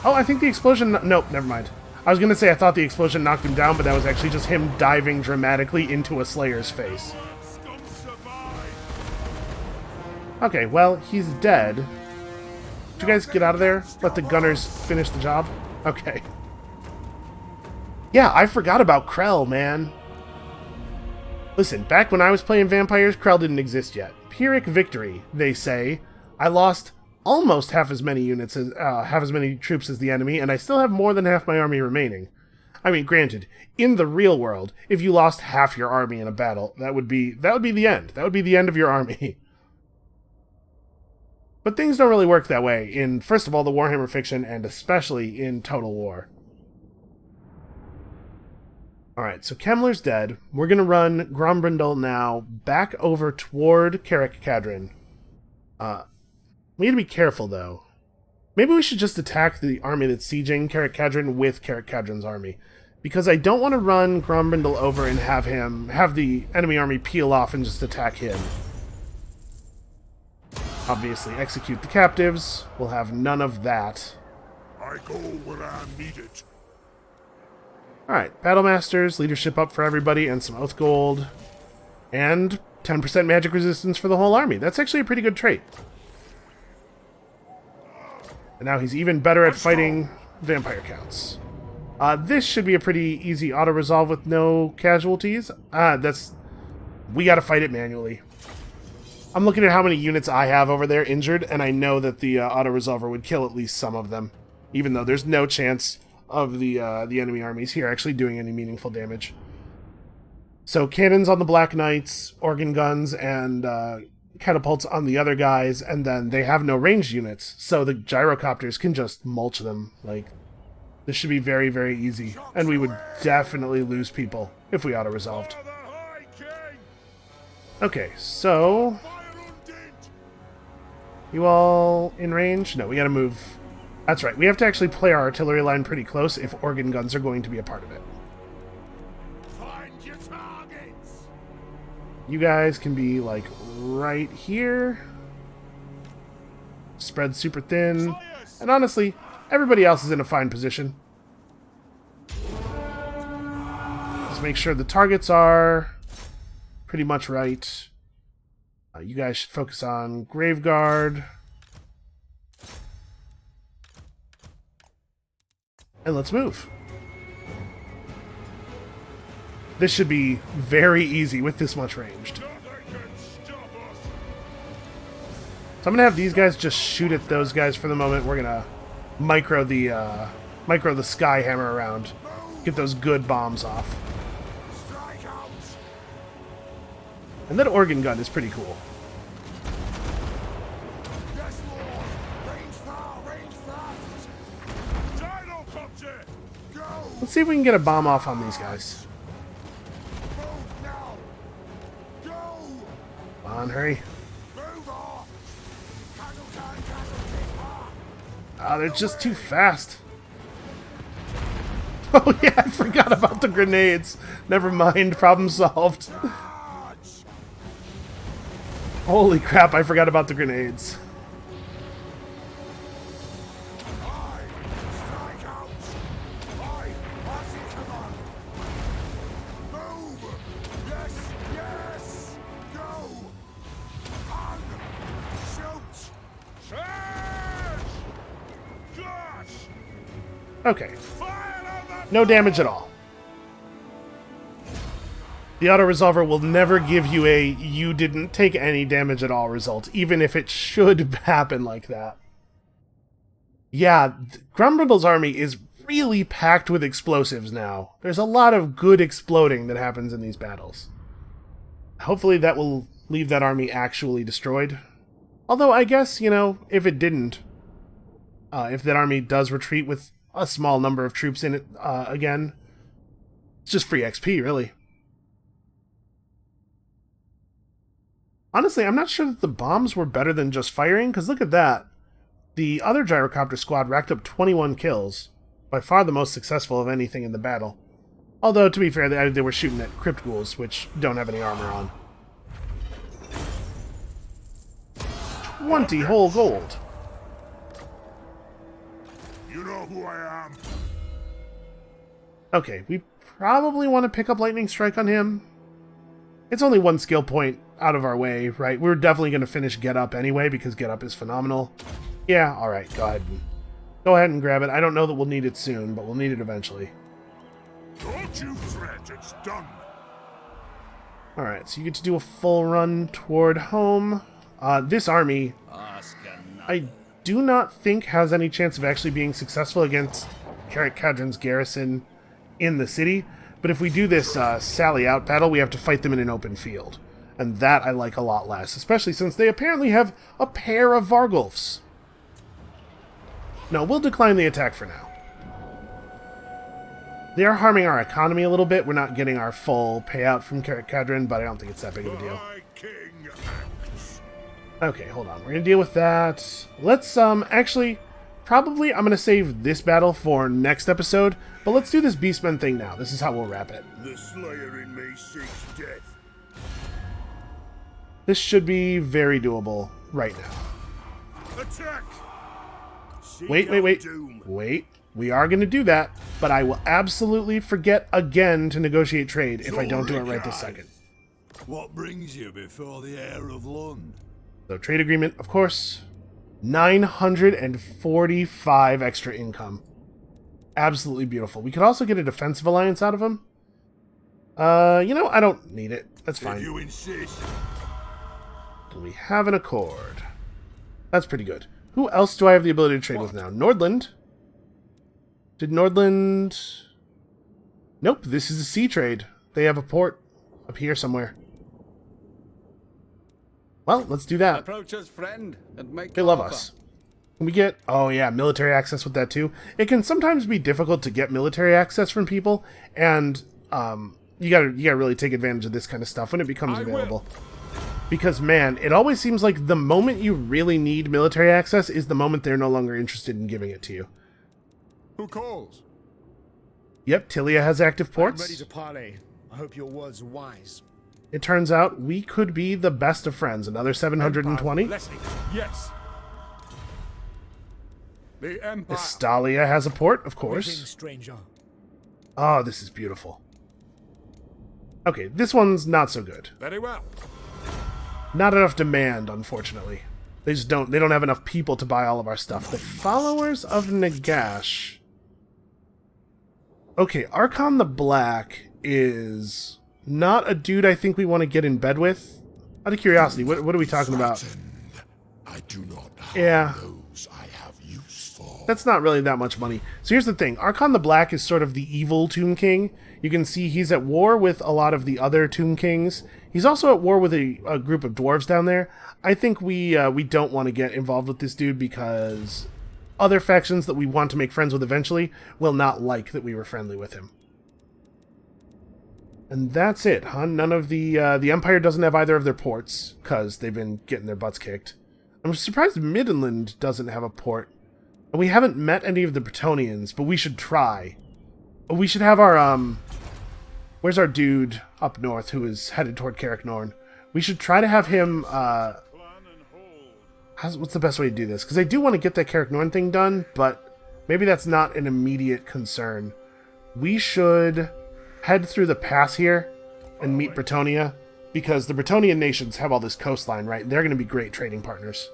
Oh, I think the explosion... Nope, never mind. I was going to say I thought the explosion knocked him down, but that was actually just him diving dramatically into a Slayer's face. Okay, well, he's dead. Did you guys get out of there? Let the gunners finish the job? Okay. Yeah, I forgot about Krell, man. Listen, back when I was playing vampires, Krell didn't exist yet. Pyrrhic victory, they say. I lost almost half as many units as half as many troops as the enemy, and I still have more than half my army remaining. I mean, granted, in the real world, if you lost half your army in a battle, that would be the end. That would be the end of your army. But things don't really work that way in, first of all, the Warhammer fiction, and especially in Total War. Alright, so Kemmler's dead. We're going to run Grombrindal now back over toward Carrick Cadron. We need to be careful, though. Maybe we should just attack the army that's sieging Carrick Cadron with Carrick Cadron's army. Because I don't want to run Grombrindal over and have the enemy army peel off and just attack him. Obviously, execute the captives. We'll have none of that. I go where I'm needed. Alright, Battlemasters, leadership up for everybody, and some Oath Gold. And 10% magic resistance for the whole army. That's actually a pretty good trait. And now he's even better at fighting vampire counts. This should be a pretty easy auto-resolve with no casualties. We gotta fight it manually. I'm looking at how many units I have over there injured, and I know that the auto-resolver would kill at least some of them. Even though there's no chance of the enemy armies here actually doing any meaningful damage. So cannons on the Black Knights, organ guns, and catapults on the other guys, and then they have no ranged units, so the gyrocopters can just mulch them. Like, this should be very, very easy, and we would definitely lose people if we auto-resolved. Okay, so... You all in range? No, we gotta move. That's right, we have to actually play our artillery line pretty close if organ guns are going to be a part of it. Find your targets. You guys can be, like, right here. Spread super thin. And honestly, everybody else is in a fine position. Just make sure the targets are pretty much right. You guys should focus on Graveguard. And let's move. This should be very easy with this much ranged. So I'm going to have these guys just shoot at those guys for the moment. We're going to micro the Skyhammer around. Get those good bombs off. And that organ gun is pretty cool. Yes, Lord. Range far, range fast. Dinocopter. Go. Let's see if we can get a bomb off on these guys. Move now. Go. Come on, hurry. Move off. Casualty. Ah, they're just too fast. Oh yeah, I forgot about the grenades. Never mind, problem solved. Holy crap, I forgot about the grenades. Okay. No damage at all. The auto-resolver will never give you a you didn't take any damage at all result, even if it should happen like that. Yeah, Grombrindal's army is really packed with explosives now. There's a lot of good exploding that happens in these battles. Hopefully that will leave that army actually destroyed. Although I guess, you know, if it didn't, if that army does retreat with a small number of troops in it again, it's just free XP, really. Honestly, I'm not sure that the bombs were better than just firing, because look at that. The other gyrocopter squad racked up 21 kills, by far the most successful of anything in the battle. Although, to be fair, they were shooting at crypt ghouls, which don't have any armor on. 20 whole gold. You know who I am? Okay, we probably want to pick up Lightning Strike on him. It's only one skill point out of our way, right? We're definitely going to finish Get Up anyway, because Get Up is phenomenal. Yeah, alright, go ahead and grab it. I don't know that we'll need it soon, but we'll need it eventually. Don't you fret, it's done. Alright, so you get to do a full run toward home. This army, Ask another. I do not think has any chance of actually being successful against Cadron's garrison in the city. But if we do this sally out battle, we have to fight them in an open field. And that I like a lot less, especially since they apparently have a pair of Vargulfs. No, we'll decline the attack for now. They are harming our economy a little bit. We're not getting our full payout from Cadron, but I don't think it's that big of a deal. My king acts. Okay, hold on. We're going to deal with that. Let's, actually, probably I'm going to save this battle for next episode, but let's do this Beastmen thing now. This is how we'll wrap it. The slayer in me seeks death. This should be very doable right now. Attack! Seek Wait. our doom. Wait. We are going to do that, but I will absolutely forget again to negotiate trade if I don't do it right this second. What brings you before the heir of Lund? So trade agreement, of course. 945 extra income. Absolutely beautiful. We could also get a defensive alliance out of him. You know, I don't need it. That's If fine. you insist. We have an accord. That's pretty good. Who else do I have the ability to trade with now? Nordland. Did Nordland... Nope, this is a sea trade. They have a port up here somewhere. Well, let's do that. Approach us, friend, and make They love us. Can we get... Oh, yeah, military access with that, too. It can sometimes be difficult to get military access from people, and you gotta really take advantage of this kind of stuff when it becomes available. Because, man, it always seems like the moment you really need military access is the moment they're no longer interested in giving it to you. Who calls? Yep, Tilia has active I'm ready ports. to parley. I hope your words are wise. It turns out we could be the best of friends. Another 720. Leslie, yes. The Empire. Estalia has a port, of Greetings, course. stranger. Oh, this is beautiful. Okay, this one's not so good. Very well. Not enough demand, unfortunately. They don't have enough people to buy all of our stuff. The followers of Nagash. Okay, Archon the Black is not a dude I think we want to get in bed with. Out of curiosity, what are we talking about? I do not Yeah. those I have use for. That's not really that much money. So here's the thing. Archon the Black is sort of the evil Tomb King. You can see he's at war with a lot of the other Tomb Kings. He's also at war with a group of dwarves down there. I think we don't want to get involved with this dude because other factions that we want to make friends with eventually will not like that we were friendly with him. And that's it, huh? None of the Empire doesn't have either of their ports because they've been getting their butts kicked. I'm surprised Midland doesn't have a port. And we haven't met any of the Bretonians, but we should try. We should have our, where's our dude up north who is headed toward Carricknorn? We should try to have him, what's the best way to do this? Because I do want to get that Carricknorn thing done, but maybe that's not an immediate concern. We should head through the pass here and meet Bretonia, because the Bretonian nations have all this coastline, right? They're going to be great trading partners.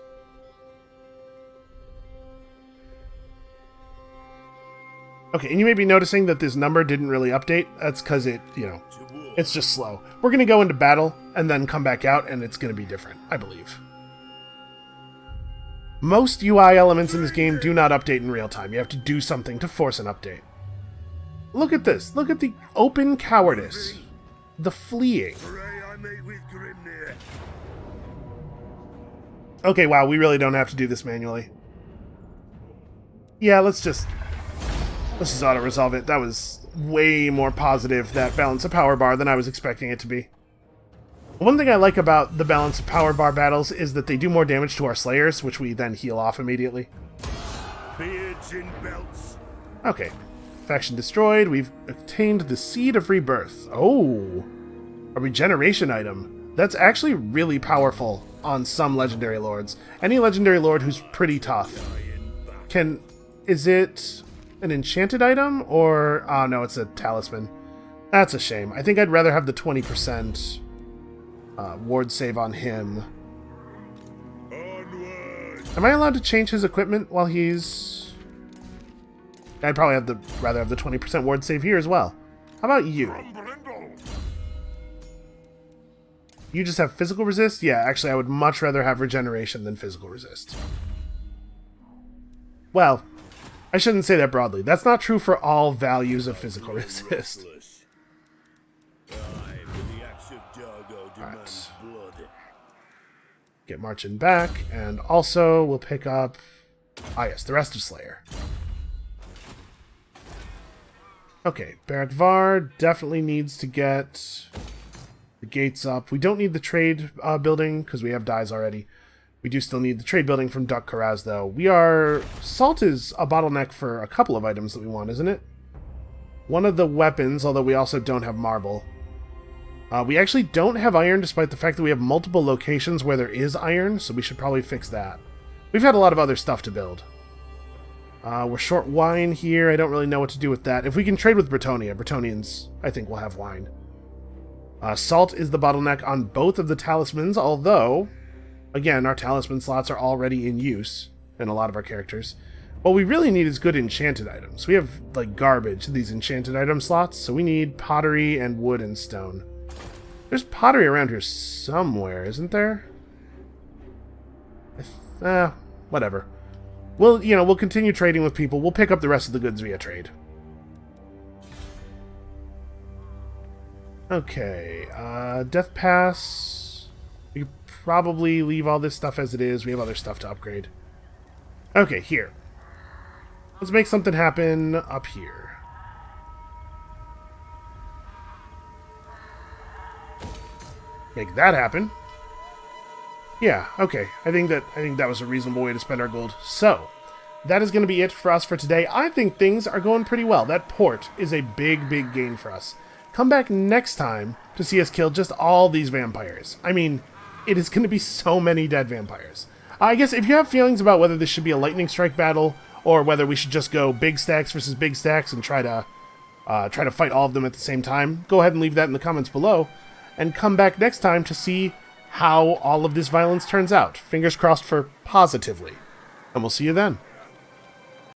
Okay, and you may be noticing that this number didn't really update. That's because it's just slow. We're going to go into battle and then come back out, and it's going to be different, I believe. Most UI elements in this game do not update in real time. You have to do something to force an update. Look at this. Look at the open cowardice. The fleeing. Pray I meet with Grimnir. Okay, wow, we really don't have to do this manually. Yeah, let's just auto-resolve it. That was way more positive, that balance of power bar, than I was expecting it to be. One thing I like about the balance of power bar battles is that they do more damage to our slayers, which we then heal off immediately. Beards in belts. Okay. Faction destroyed. We've obtained the Seed of Rebirth. Oh! A regeneration item. That's actually really powerful on some legendary lords. Any legendary lord who's pretty tough can is it an enchanted item or... Oh, no, it's a talisman. That's a shame. I think I'd rather have the 20% ward save on him. Onward! Am I allowed to change his equipment while he's... I'd probably rather have the 20% ward save here as well. How about you? You just have physical resist? Yeah, actually, I would much rather have regeneration than physical resist. Well, I shouldn't say that broadly. That's not true for all values of physical resist. Alright. Get marching back, and also we'll pick up... Ah yes, the rest of Slayer. Okay, Barrack Var definitely needs to get the gates up. We don't need the trade building, because we have dyes already. We do still need the trade building from Duck Karaz, though. Salt is a bottleneck for a couple of items that we want, isn't it? One of the weapons, although we also don't have marble. We actually don't have iron, despite the fact that we have multiple locations where there is iron, so we should probably fix that. We've had a lot of other stuff to build. We're short wine here. I don't really know what to do with that. If we can trade with Bretonia, Bretonians, I think, will have wine. Salt is the bottleneck on both of the talismans, although, again, our talisman slots are already in use in a lot of our characters. What we really need is good enchanted items. We have, like, garbage, these enchanted item slots, so we need pottery and wood and stone. There's pottery around here somewhere, isn't there? Whatever. We'll continue trading with people. We'll pick up the rest of the goods via trade. Okay, Death Pass. We could probably leave all this stuff as it is. We have other stuff to upgrade. Okay, here. Let's make something happen up here. Make that happen. Yeah, okay. I think that was a reasonable way to spend our gold. So, that is going to be it for us for today. I think things are going pretty well. That port is a big, big gain for us. Come back next time to see us kill just all these vampires. I mean, it is going to be so many dead vampires. I guess if you have feelings about whether this should be a lightning strike battle or whether we should just go big stacks versus big stacks and try to fight all of them at the same time, go ahead and leave that in the comments below. And come back next time to see how all of this violence turns out. Fingers crossed for positively. And we'll see you then.